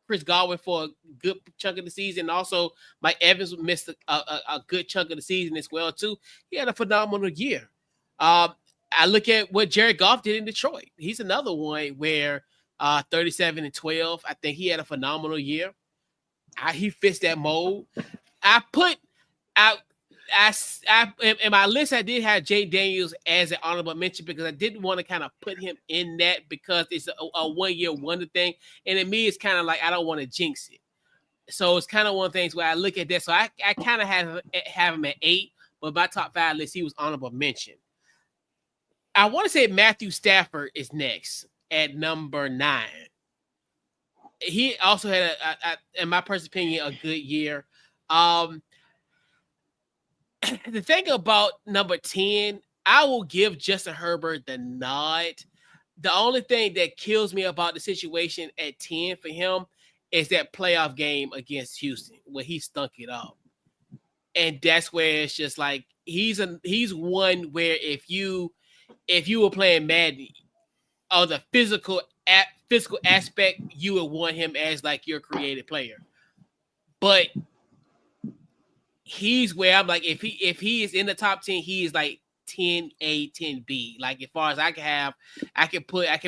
[SPEAKER 1] Chris Godwin for a good chunk of the season, also Mike Evans missed a good chunk of the season as well too. He had a phenomenal year. I look at what Jared Goff did in Detroit. He's another one where 37-12. I think he had a phenomenal year. He fits that mold. In my list, I did have Jay Daniels as an honorable mention because I didn't want to kind of put him in that because it's a one-year wonder thing. And to me, it's kind of like I don't want to jinx it. So it's kind of one of the things where I look at that. So I kind of have him at 8, but my top 5 list, he was honorable mention. I want to say Matthew Stafford is next at number 9. He also had, in my personal opinion, a good year. The thing about number 10, I will give Justin Herbert the nod. The only thing that kills me about the situation at 10 for him is that playoff game against Houston where he stunk it up. And that's where it's just like he's one where if you were playing Madden or the physical aspect, you would want him as like your creative player. But he's where I'm like, if he is in the top 10, he is like 10A, 10B. Like as far as I can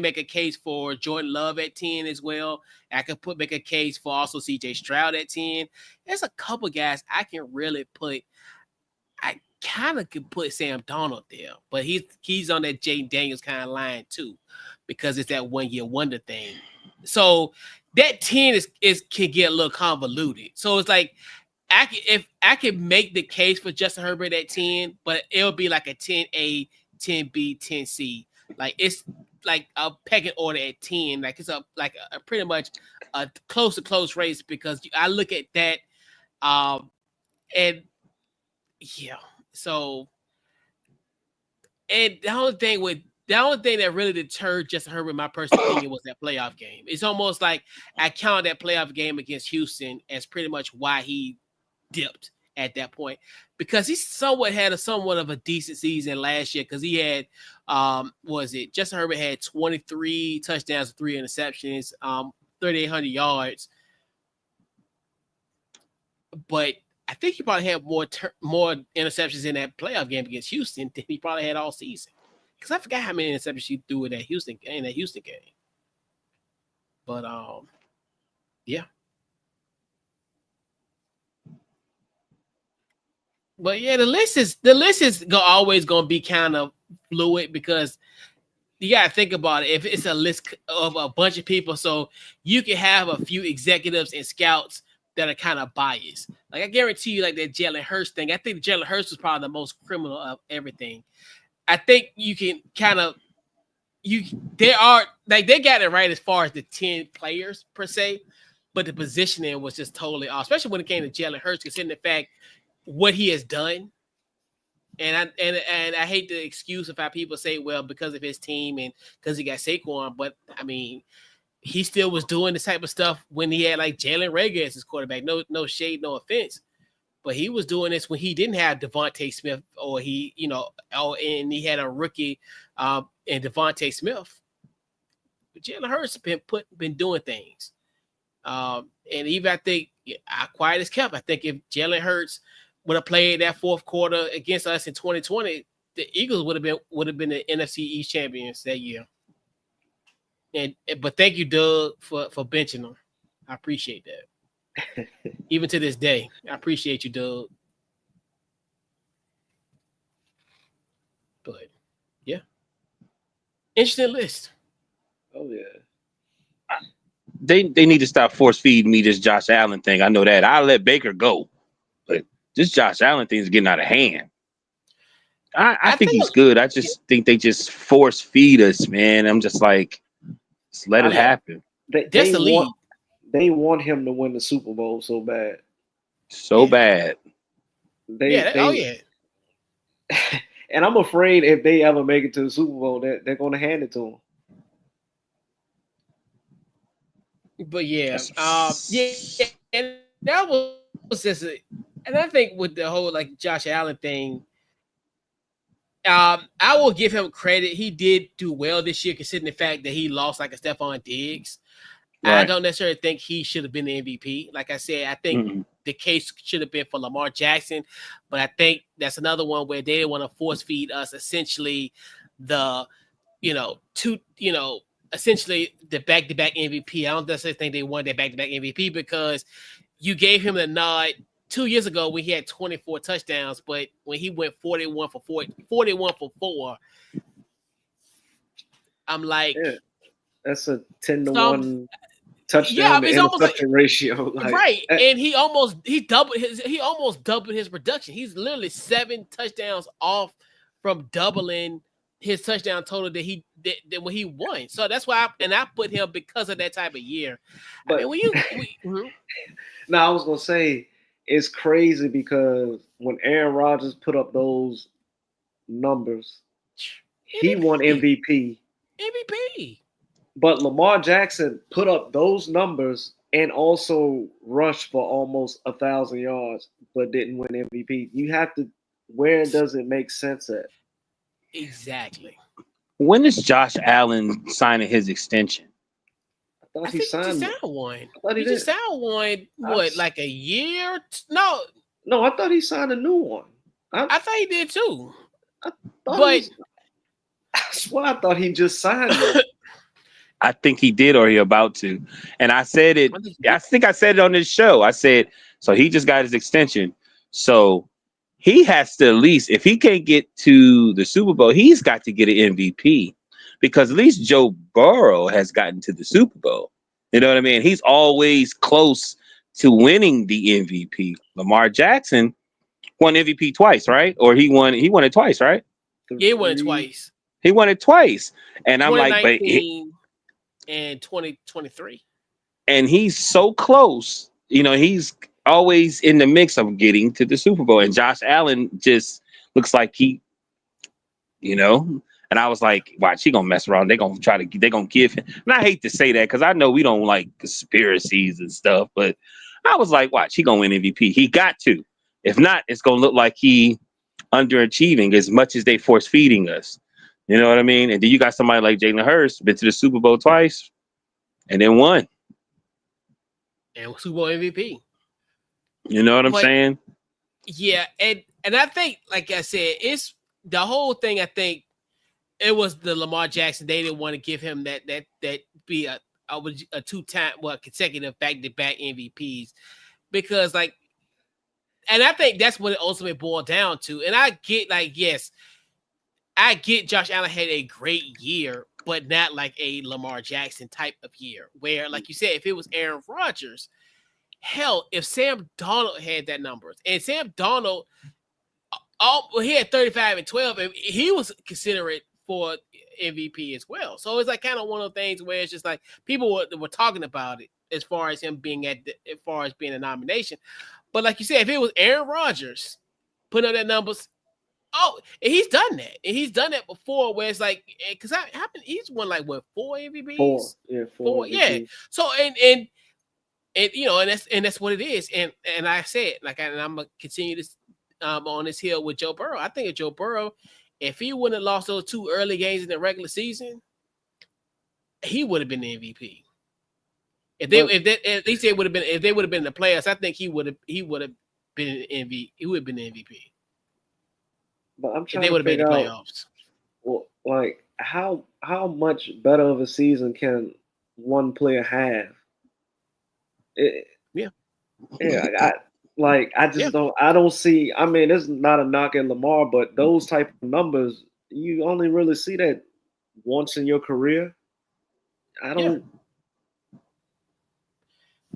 [SPEAKER 1] make a case for Jordan Love at 10 as well. I can make a case for also CJ Stroud at 10. There's a couple guys I can really put. I kind of could put Sam Darnold there, but he's on that Jay Daniels kind of line too, because it's that one-year wonder thing. So that 10 can get a little convoluted. So it's like if I could make the case for Justin Herbert at 10, but it'll be like a 10A, 10B, 10C. Like it's like a pecking order at 10. Like it's a pretty much a close race because I look at that and yeah. So and the only thing that really deterred Justin Herbert, in my personal opinion, was that playoff game. It's almost like I count that playoff game against Houston as pretty much why he dipped at that point, because he had a somewhat of a decent season last year because he had Justin Herbert had 23 touchdowns, 3 interceptions, 3,800 yards. But I I think he probably had more interceptions in that playoff game against Houston than he probably had all season. Because I forgot how many interceptions he threw in that Houston game. But yeah. But yeah, the list is always gonna be kind of fluid because you gotta think about it. If it's a list of a bunch of people, so you can have a few executives and scouts that are kind of biased. Like I guarantee you, like that Jalen Hurts thing. I think Jalen Hurts was probably the most criminal of everything. I think you can kind of they got it right as far as the 10 players per se, but the positioning was just totally off, especially when it came to Jalen Hurts, considering the fact what he has done. And I hate the excuse of how people say, well, because of his team and because he got Saquon, but I mean, he still was doing this type of stuff when he had like Jalen Reagor as his quarterback. No shade, no offense, but he was doing this when he didn't have Devontae Smith or and he had a rookie and Devontae Smith. Jalen Hurts been doing things, and even I think quiet as kept. I think if Jalen Hurts would have played that fourth quarter against us in 2020, the Eagles would have been the NFC East champions that year. But thank you, Doug, for benching them. I appreciate that. Even to this day, I appreciate you, Doug. But yeah, interesting list.
[SPEAKER 2] Oh yeah.
[SPEAKER 3] They need to stop force feeding me this Josh Allen thing. I know that. I'll let Baker go, but this Josh Allen thing is getting out of hand. I think he's good. I just think they just force feed us, man. I'm just like, just let it happen.
[SPEAKER 2] They want him to win the Super Bowl so bad.
[SPEAKER 3] So bad.
[SPEAKER 2] And I'm afraid if they ever make it to the Super Bowl, they're going to hand it to him.
[SPEAKER 1] But yeah, and that was just and I think with the whole like Josh Allen thing, I will give him credit. He did do well this year, considering the fact that he lost like a Stephon Diggs. Right. I don't necessarily think he should have been the MVP. Like I said, I think the case should have been for Lamar Jackson, but I think that's another one where they didn't want to force feed us essentially essentially the back-to-back MVP. I don't necessarily think they wanted that back-to-back MVP because you gave him the nod 2 years ago when he had 24 touchdowns, but when he went 41 for 4, I'm like,
[SPEAKER 2] yeah, that's a 10-to-1 touchdown to interception ratio,
[SPEAKER 1] right? And he almost doubled his production. He's literally 7 touchdowns off from doubling his touchdown total that when he won. So that's why I put him because of that type of year. But I mean,
[SPEAKER 2] I was gonna say it's crazy because when Aaron Rodgers put up those numbers, he won MVP. But Lamar Jackson put up those numbers and also rushed for almost 1,000 yards, but didn't win MVP. You have to. Where does it make sense at?
[SPEAKER 1] Exactly.
[SPEAKER 3] When is Josh Allen signing his extension?
[SPEAKER 2] I thought he signed
[SPEAKER 1] one.
[SPEAKER 2] He
[SPEAKER 1] just signed one. What, like a year? No,
[SPEAKER 2] I thought he signed a new one.
[SPEAKER 1] I thought he did too.
[SPEAKER 2] I swear I thought he just signed it.
[SPEAKER 3] I think he did, or he about to. And I said it. I think I said it on this show. I said so. He just got his extension. So he has to at least, if he can't get to the Super Bowl, he's got to get an MVP because at least Joe Burrow has gotten to the Super Bowl. You know what I mean? He's always close to winning the MVP. Lamar Jackson won MVP twice, right? Or he won it twice, right?
[SPEAKER 1] Yeah, he won it twice.
[SPEAKER 3] He won it twice. And I'm like, but
[SPEAKER 1] and 2023.
[SPEAKER 3] And he's so close. He's always in the mix of getting to the Super Bowl. And Josh Allen just looks like he, and I was like, watch, he gonna mess around. They're gonna give him. And I hate to say that because I know we don't like conspiracies and stuff, but I was like, watch, he gonna win MVP. He got to. If not, it's gonna look like he underachieving as much as they force feeding us. You know what I mean? And then you got somebody like Jalen Hurts, been to the Super Bowl twice and then won.
[SPEAKER 1] And Super Bowl MVP.
[SPEAKER 3] You know what I'm saying?
[SPEAKER 1] Yeah, and I think, like I said, it's the whole thing. I think it was the Lamar Jackson. They didn't want to give him that be a two-time, consecutive back-to-back MVPs because, like, and I think that's what it ultimately boiled down to. And I get, like, yes, I get Josh Allen had a great year, but not like a Lamar Jackson type of year where, like you said, if it was Aaron Rodgers, hell, if Sam Darnold had that numbers, and Sam Darnold, he had 35 and 12, and he was considered for MVP as well. So it's like kind of one of those things where it's just like people were talking about it as far as him being as far as being a nomination. But like you said, if it was Aaron Rodgers putting up that numbers, and he's done that, and he's done that before, where it's like, because he's won like what 4 MVPs,
[SPEAKER 2] four,
[SPEAKER 1] yeah. So and you know, and that's what it is. And I said, like, and I'm gonna continue this on this hill with Joe Burrow. I think of Joe Burrow, if he wouldn't have lost those 2 early games in the regular season, he would have been the MVP. If at least they would have been, if they would have been the playoffs, I think he would have been MVP. He would have been the MVP.
[SPEAKER 2] But I'm trying
[SPEAKER 1] they would
[SPEAKER 2] to
[SPEAKER 1] have made the
[SPEAKER 2] figure out,
[SPEAKER 1] playoffs.
[SPEAKER 2] well, like how much better of a season can one player have?
[SPEAKER 1] Yeah.
[SPEAKER 2] I just don't. I don't see. I mean, it's not a knock at Lamar, but those type of numbers, you only really see that once in your career. I don't.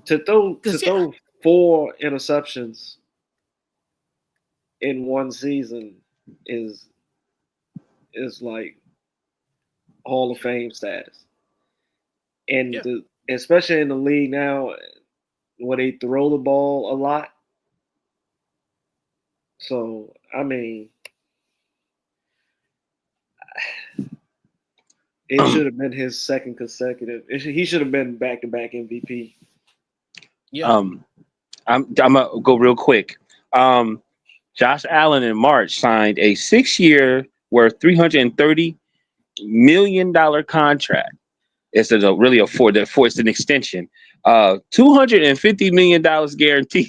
[SPEAKER 2] To throw 4 interceptions in one season is like Hall of Fame status, and especially in the league now where they throw the ball a lot. So I mean, it should have been his second consecutive. He should have been back-to-back MVP.
[SPEAKER 1] Yeah.
[SPEAKER 3] I'm gonna go real quick. Josh Allen in March signed a 6-year worth $330 million contract. It's really it's an extension. $250 million guaranteed.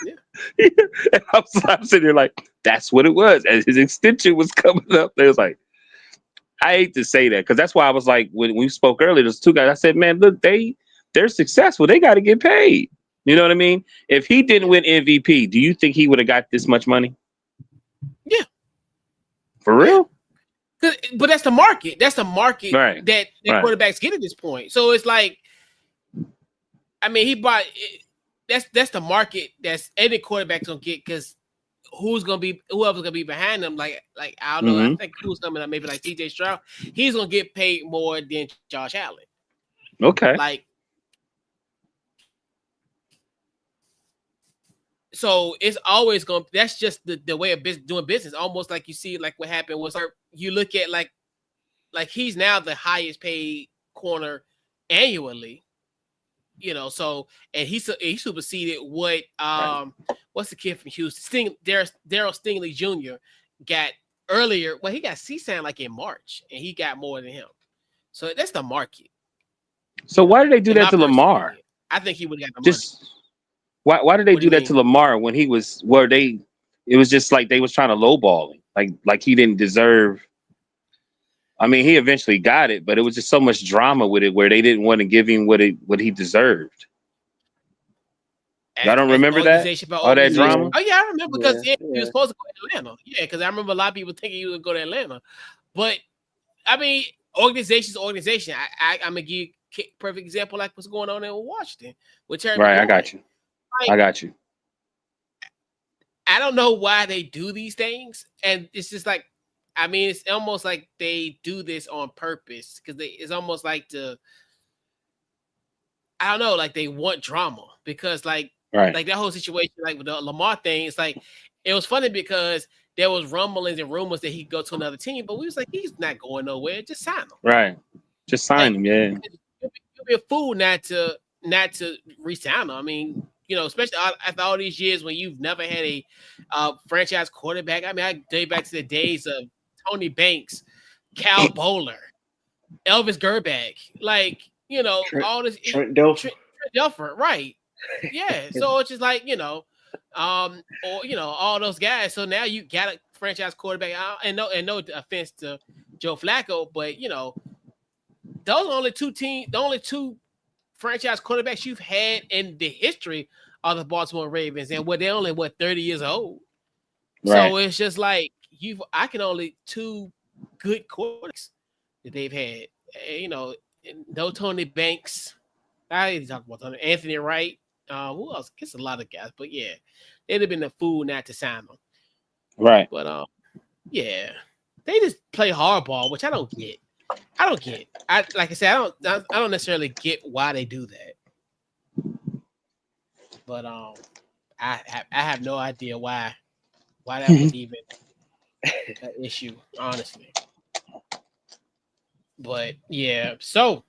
[SPEAKER 3] Yeah. I'm sitting there like, that's what it was. As his extension was coming up, they was like, I hate to say that because that's why I was like, when we spoke earlier, there's 2 guys. I said, man, look, they're successful. They got to get paid. You know what I mean? If he didn't win MVP, do you think he would have got this much money?
[SPEAKER 1] Yeah.
[SPEAKER 3] For real?
[SPEAKER 1] But that's the market. That's the market that quarterbacks get at this point. So it's like, I mean, he bought. That's the market that's any quarterback's gonna get because whoever's gonna be behind them. Like I don't know. I think who's coming up, maybe like DJ Stroud. He's gonna get paid more than Josh Allen.
[SPEAKER 3] Okay.
[SPEAKER 1] Like, so it's always going. That's just the way of doing business. Almost like you see, like what happened was you look at like he's now the highest paid corner annually. You know, so and he superseded what what's the kid from Houston, Daryl Stingley Jr. got earlier. Well, he got signed like in March, and he got more than him. So that's the market.
[SPEAKER 3] So why did they do that to Lamar?
[SPEAKER 1] Opinion. I think he would have got the money.
[SPEAKER 3] Why did they do that to Lamar when he was it was just like they was trying to lowball him, like he didn't deserve. I mean, he eventually got it, but it was just so much drama with it where they didn't want to give him what he deserved. I don't remember that. All that drama.
[SPEAKER 1] Oh yeah, I remember because he was supposed to go to Atlanta. Yeah, because I remember a lot of people thinking he would go to Atlanta, but I mean, organization. I'm gonna give you a perfect example like what's going on in Washington with Terry.
[SPEAKER 3] Right, I got you. I got you.
[SPEAKER 1] I don't know why they do these things, and it's just like, I mean, it's almost like they do this on purpose because it's almost like I don't know, like they want drama because like that whole situation, like with the Lamar thing, it's like it was funny because there was rumblings and rumors that he'd go to another team, but we was like, he's not going nowhere. Just sign him.
[SPEAKER 3] Right. Just sign him. Yeah.
[SPEAKER 1] You'll be a fool not to re-sign him. I mean, you know, especially after all these years when you've never had a franchise quarterback. I mean, I date back to the days of Tony Banks, Cal Bowler, Elvis Gerbach, like, you know, all this
[SPEAKER 2] Trent Dilfer,
[SPEAKER 1] right? Yeah, so it's just like or all those guys. So now you got a franchise quarterback. And no offense to Joe Flacco, but those are the only two franchise quarterbacks you've had in the history of the Baltimore Ravens, and they're only 30 years old. So
[SPEAKER 3] Right.
[SPEAKER 1] it's just like I can only two good quarterbacks that they've had. No Tony Banks. I didn't talk about Tony. Anthony Wright. Who else? I guess a lot of guys, but yeah, they'd have been a fool not to sign them.
[SPEAKER 3] Right.
[SPEAKER 1] But yeah, they just play hardball, which I don't get. Like I said, I don't necessarily get why they do that. But I have no idea why that was even an issue, honestly. But yeah, so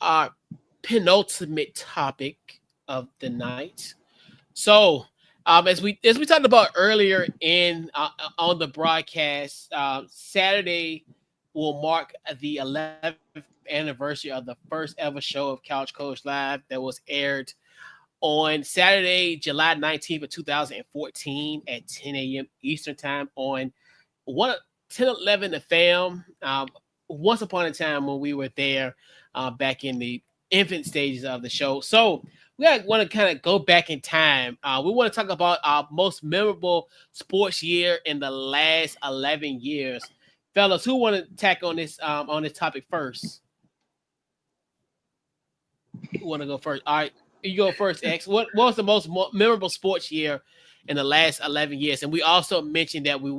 [SPEAKER 1] our penultimate topic of the night. So as we talked about earlier in on the broadcast, Saturday will mark the 11th anniversary of the first ever show of Couch Coach Live that was aired on Saturday, July 19th of 2014 at 10 a.m. Eastern Time on 1011 The Fam. Once upon a time when we were there back in the infant stages of the show. So we want to kind of go back in time. We want to talk about our most memorable sports year in the last 11 years. Fellas, who want to tack on this topic first? Who want to go first? All right, you go first, X. What was the most memorable sports year in the last 11 years? And we also mentioned that we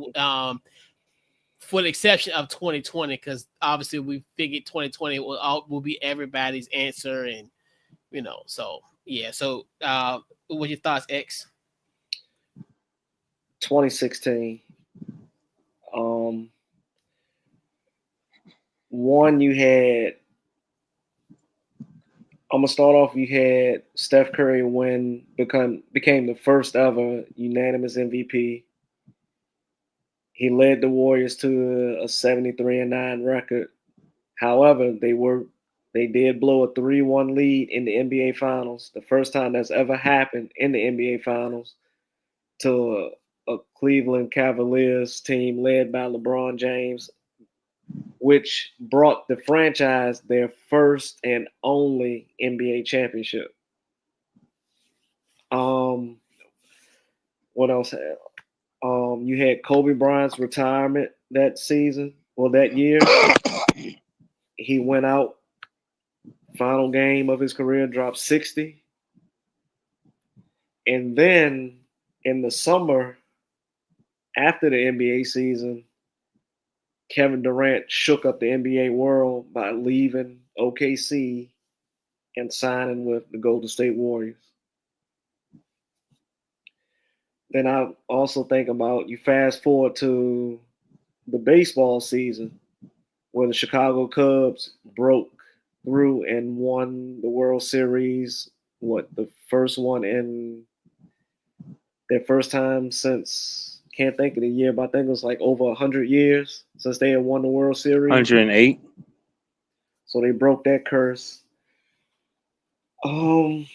[SPEAKER 1] for the exception of 2020, because obviously we figured 2020 will be everybody's answer, and so yeah. So what's your thoughts, X?
[SPEAKER 2] 2016. One, you had. I'm gonna start off. You had Steph Curry became the first ever unanimous MVP. He led the Warriors to a 73-9 record. However, they did blow a 3-1 lead in the NBA Finals, the first time that's ever happened in the NBA Finals, to a Cleveland Cavaliers team led by LeBron James, which brought the franchise their first and only NBA championship. What else? You had Kobe Bryant's retirement that season, or that year. He went out, final game of his career, dropped 60. And then in the summer, after the NBA season, Kevin Durant shook up the NBA world by leaving OKC and signing with the Golden State Warriors. Then I also think about, you fast forward to the baseball season where the Chicago Cubs broke through and won the World Series. The first one in their first time since, can't think of the year, but I think it was like over 100 years since they had won the World Series.
[SPEAKER 3] 108.
[SPEAKER 2] So they broke that curse. I'm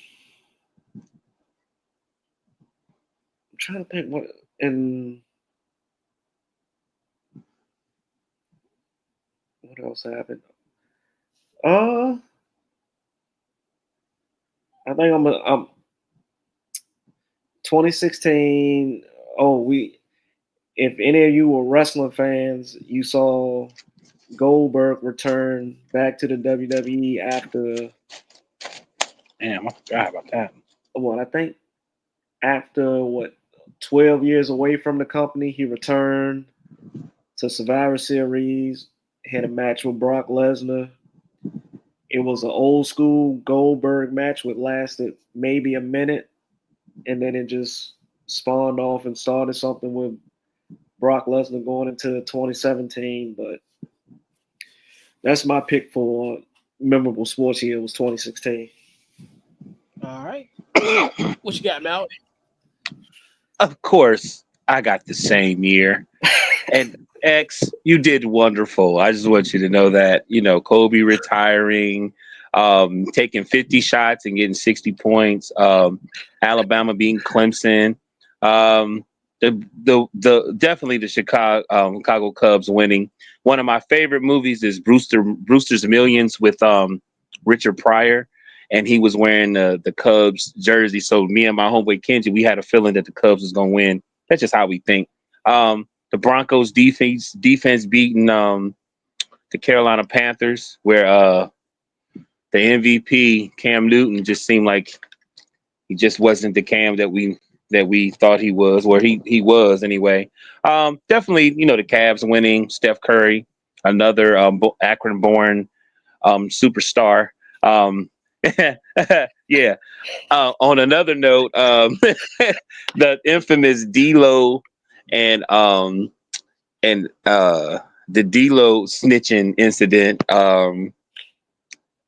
[SPEAKER 2] trying to think what else happened. I think I'm 2016. If any of you were wrestling fans, you saw Goldberg return back to the WWE after.
[SPEAKER 3] Damn, I forgot about that.
[SPEAKER 2] I think after 12 years away from the company, he returned to Survivor Series, had a match with Brock Lesnar. It was an old school Goldberg match which lasted maybe a minute, and then it just spawned off and started something with Brock Lesnar going into 2017. But that's my pick for memorable sports year, was 2016.
[SPEAKER 1] All right. What you got, Mal?
[SPEAKER 3] Of course, I got the same year. And X, you did wonderful. I just want you to know that, Kobe retiring, taking 50 shots and getting 60 points. Alabama beating Clemson. The definitely the Chicago Cubs winning. One of my favorite movies is Brewster's Millions with Richard Pryor, and he was wearing the Cubs jersey. So me and my homeboy Kenji, we had a feeling that the Cubs was gonna win. That's just how we think. The Broncos defense beating the Carolina Panthers, where the MVP Cam Newton just seemed like he just wasn't the Cam that we thought he was, where he was anyway. Definitely, the Cavs winning. Steph Curry, another Akron-born superstar. Yeah. On another note, the infamous D-Lo and the D-Lo snitching incident.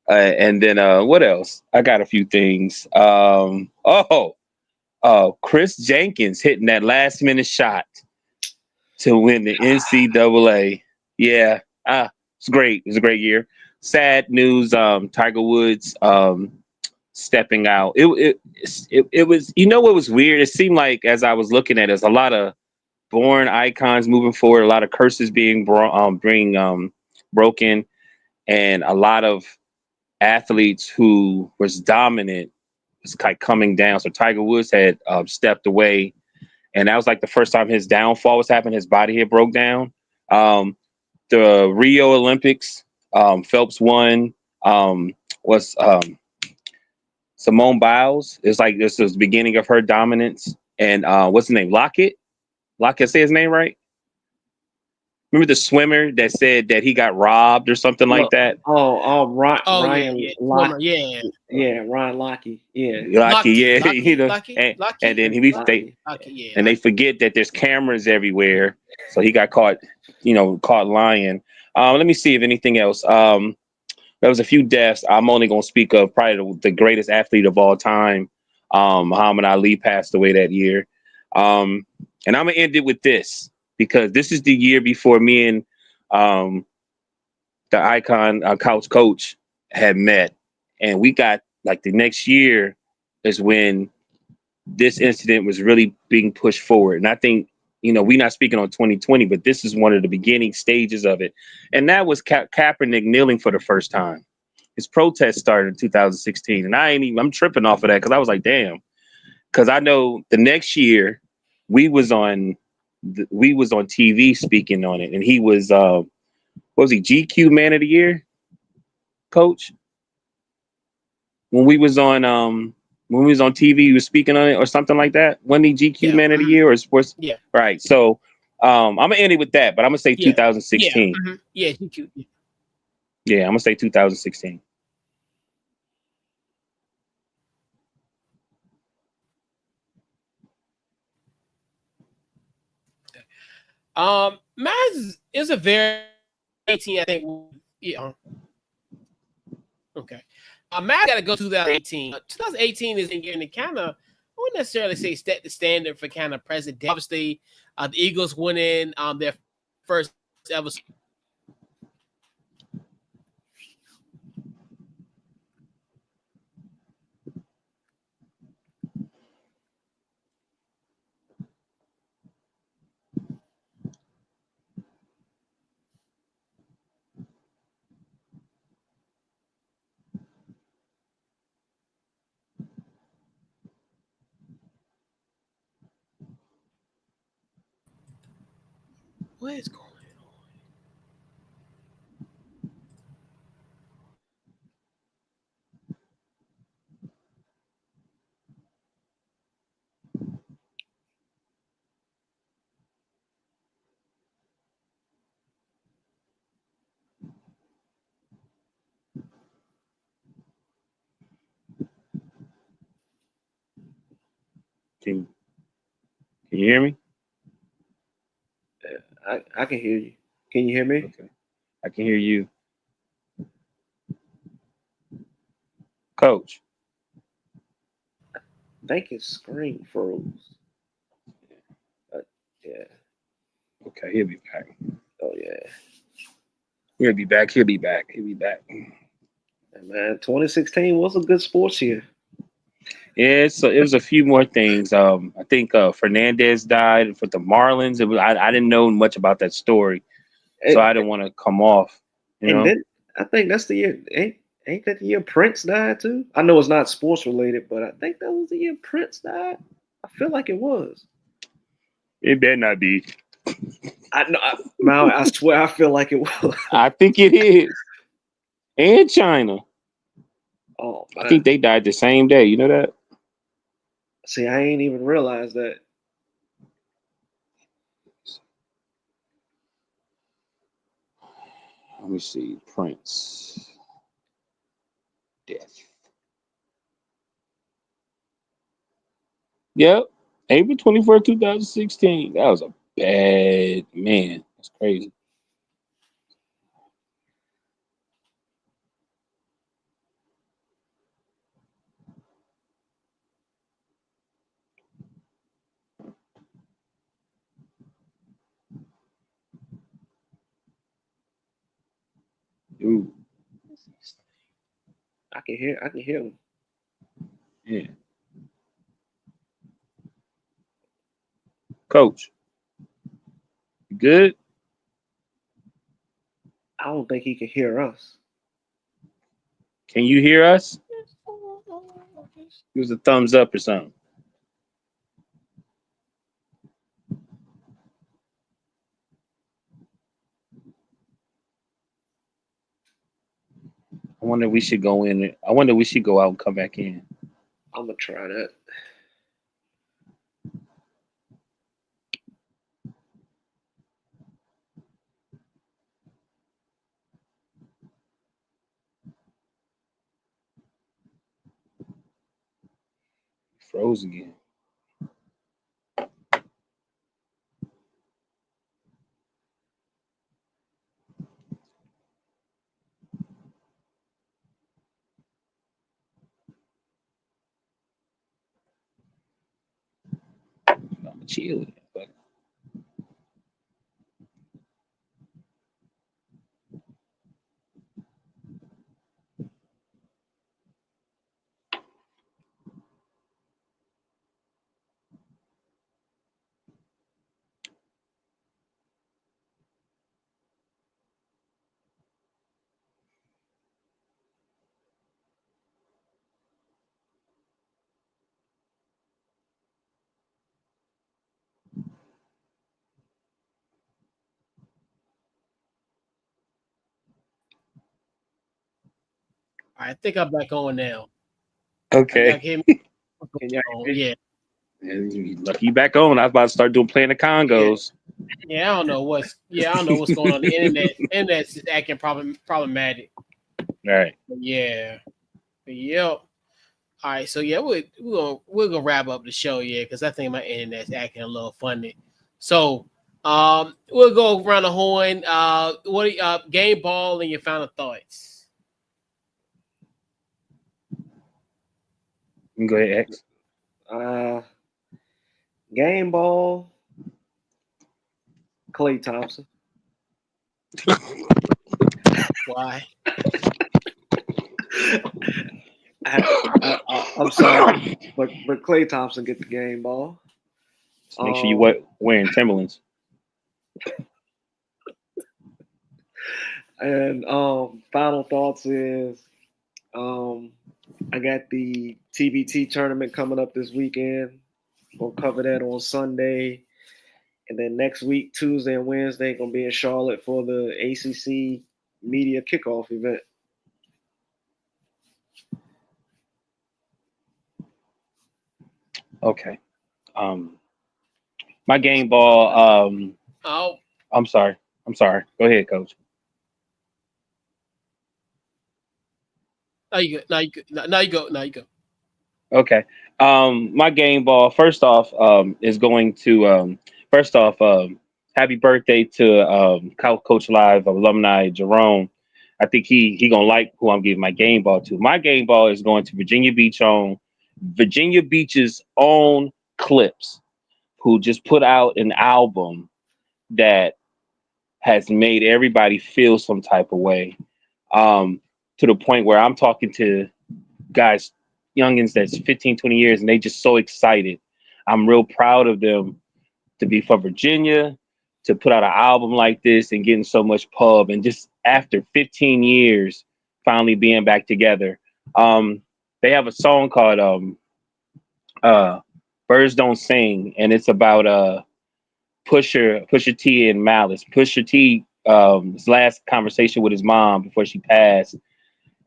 [SPEAKER 3] And then what else? I got a few things. Chris Jenkins hitting that last minute shot to win the NCAA. Yeah, it's great. It was a great year. Sad news. Tiger Woods stepping out. It was. What was weird? It seemed like as I was looking at it, there's a lot of born icons moving forward, a lot of curses being broken, and a lot of athletes who was dominant was kind of coming down. So Tiger Woods had stepped away, and that was like the first time his downfall was happening. His body had broke down. The Rio Olympics, Phelps won. Was Simone Biles? It's like this was the beginning of her dominance. And what's his name? Lockett, say his name right? Remember the swimmer that said that he got robbed or something like that?
[SPEAKER 2] Ryan.
[SPEAKER 1] Yeah,
[SPEAKER 2] Ryan Lochte. Yeah,
[SPEAKER 3] Lochte, yeah.
[SPEAKER 1] Lochte,
[SPEAKER 3] And then they forget that there's cameras everywhere, so he got caught lying. Let me see if anything else. There was a few deaths. I'm only gonna speak of probably the greatest athlete of all time. Muhammad Ali passed away that year. And I'm gonna end it with this, because this is the year before me and the icon Couch Coach had met, and we got like the next year is when this incident was really being pushed forward. And I think we're not speaking on 2020, but this is one of the beginning stages of it, and that was Kaepernick kneeling for the first time. His protest started in 2016, and I'm tripping off of that because I was like, damn, because I know the next year we was on TV speaking on it, and he was what was he, GQ Man of the Year, Coach? When we was on TV, he was speaking on it or something like that. Wasn't he GQ Man of the Year or sports?
[SPEAKER 1] Yeah.
[SPEAKER 3] Right. So I'm gonna end it with that, but I'm gonna say 2016.
[SPEAKER 1] Yeah, GQ.
[SPEAKER 3] Yeah, I'm gonna say 2016.
[SPEAKER 1] Maz is a very 18, I think. Yeah. Okay. Maz got to go 2018. 2018 is in year, and it kind of, I wouldn't necessarily say set the standard for kind of present day. Obviously, the Eagles winning their first ever. What is going on?
[SPEAKER 3] Can you hear me?
[SPEAKER 2] I can hear you. Can you hear me?
[SPEAKER 3] Okay. I can hear you. Coach.
[SPEAKER 2] I think his screen froze. Yeah.
[SPEAKER 3] Okay, he'll be back.
[SPEAKER 2] Oh yeah.
[SPEAKER 3] He'll be back.
[SPEAKER 2] Yeah. Man, 2016 was a good sports year.
[SPEAKER 3] Yeah, so it was a few more things. I think Fernandez died for the Marlins. I didn't know much about that story, so I didn't want to come off.
[SPEAKER 2] And then I think that's the year. Ain't that the year Prince died too? I know it's not sports related, but I think that was the year Prince died. I feel like it was.
[SPEAKER 3] It better not be.
[SPEAKER 2] I swear, I feel like it was.
[SPEAKER 3] I think it is. And China.
[SPEAKER 2] Oh, man.
[SPEAKER 3] I think they died the same day. You know that?
[SPEAKER 2] See, I ain't even realized that.
[SPEAKER 3] Let me see. Prince. Death. Yep. April 24th, 2016. That was a bad man. That's crazy. Ooh.
[SPEAKER 2] I can hear him.
[SPEAKER 3] Yeah. Coach. You good?
[SPEAKER 2] I don't think he can hear us.
[SPEAKER 3] Can you hear us? Give us a thumbs up or something. I wonder if we should go in. I wonder if we should go out and come back in.
[SPEAKER 2] I'm gonna try that.
[SPEAKER 3] Froze again. I'm chill. But
[SPEAKER 1] I think I'm back on now.
[SPEAKER 3] okay.
[SPEAKER 1] Y'all hear me?
[SPEAKER 2] Can y'all
[SPEAKER 1] Oh,
[SPEAKER 2] hear me?
[SPEAKER 3] Yeah. Lucky you back on. I was about to start playing the Congos.
[SPEAKER 1] Yeah, I don't know what's going on. The internet's just acting problematic.
[SPEAKER 3] All right.
[SPEAKER 1] Yeah. Yep. All right, so yeah, we're gonna wrap up the show, yeah, because I think my internet's acting a little funny. So we'll go around the horn. What game ball and your final thoughts?
[SPEAKER 3] You can go ahead, X.
[SPEAKER 2] Game ball. Klay Thompson.
[SPEAKER 1] Why?
[SPEAKER 2] I'm sorry, but Klay Thompson get the game ball.
[SPEAKER 3] Just make sure you wearing Timberlands.
[SPEAKER 2] And final thoughts is I got the TBT tournament coming up this weekend. We'll cover that on Sunday. And then next week, Tuesday and Wednesday, gonna be in Charlotte for the ACC media kickoff event.
[SPEAKER 3] Okay. My game ball.
[SPEAKER 1] Oh,
[SPEAKER 3] I'm sorry. Go ahead, Coach.
[SPEAKER 1] now you go. Now you go.
[SPEAKER 3] Okay. My game ball. First off, is going to happy birthday to CouchCoachLive alumni Jerome. I think he gonna like who I'm giving my game ball to. My game ball is going to Virginia Beach's own Clips, who just put out an album that has made everybody feel some type of way. to the point where I'm talking to guys, youngins that's 15, 20 years, and they just so excited. I'm real proud of them to be from Virginia, to put out an album like this and getting so much pub, and just after 15 years finally being back together. They have a song called Birds Don't Sing, and it's about Pusha T and Malice. Pusha T, his last conversation with his mom before she passed,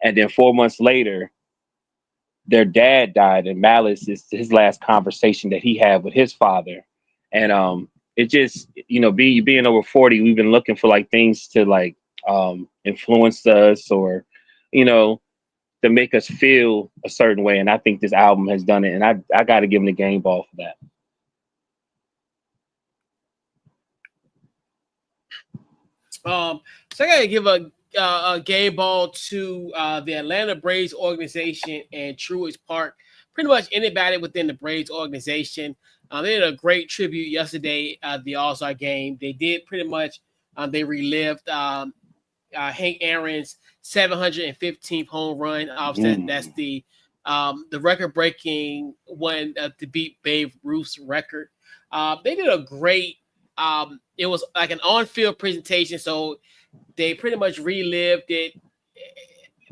[SPEAKER 3] and then 4 months later their dad died, and Malice is his last conversation that he had with his father. And it just, being over 40, we've been looking for like things to like influence us, or to make us feel a certain way. And I think this album has done it, and I got to give him the game ball for that.
[SPEAKER 1] So I gotta give a game ball to the Atlanta Braves organization and Truist Park. Pretty much anybody within the Braves organization. They did a great tribute yesterday at the All-Star game. They did pretty much. They relived Hank Aaron's 715th home run. That's the record-breaking one to beat Babe Ruth's record. They did a great. It was like an on-field presentation, so they pretty much relived it.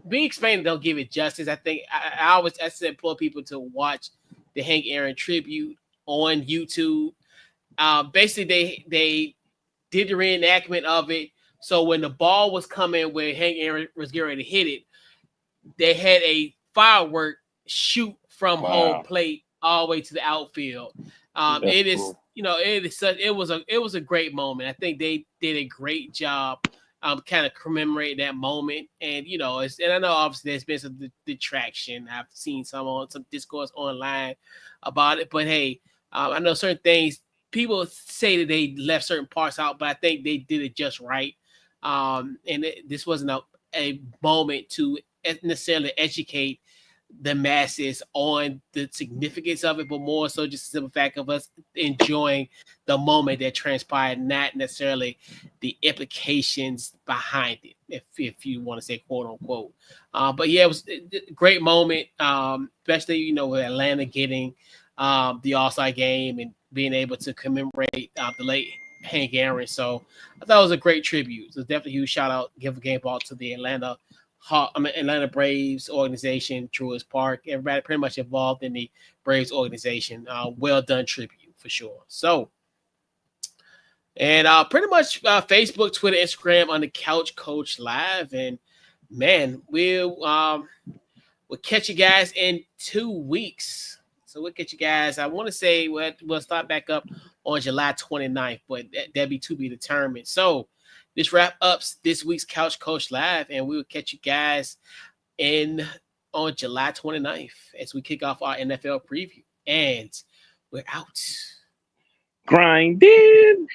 [SPEAKER 1] Being explained, don't give it justice. I think I said implore people to watch the Hank Aaron tribute on YouTube. Basically, they did the reenactment of it. So when the ball was coming, where Hank Aaron was getting ready to hit it, they had a firework shoot from home plate all the way to the outfield. It is, cool. It was a great moment. I think they did a great job, kind of commemorating that moment. And and I know obviously there's been some detraction. I've seen some discourse online about it, but hey, I know certain things. People say that they left certain parts out, but I think they did it just right. This wasn't a moment to necessarily educate the masses on the significance of it, but more so just the simple fact of us enjoying the moment that transpired, not necessarily the implications behind it, if you want to say quote unquote. But yeah, it was a great moment, especially with Atlanta getting the All-Star game and being able to commemorate the late Hank Aaron. So I thought it was a great tribute. So definitely a huge shout out, give a game ball to the Atlanta Braves organization, Truist Park. Everybody pretty much involved in the Braves organization. Well done tribute for sure. So, and pretty much Facebook, Twitter, Instagram on the Couch Coach Live. And man, we'll catch you guys in 2 weeks. So we'll catch you guys. I want to say we'll start back up on July 29th, but that'd be to be determined. So this wrap up this week's Couch Coach Live, and we will catch you guys on July 29th as we kick off our NFL preview. And we're out.
[SPEAKER 3] Grinding.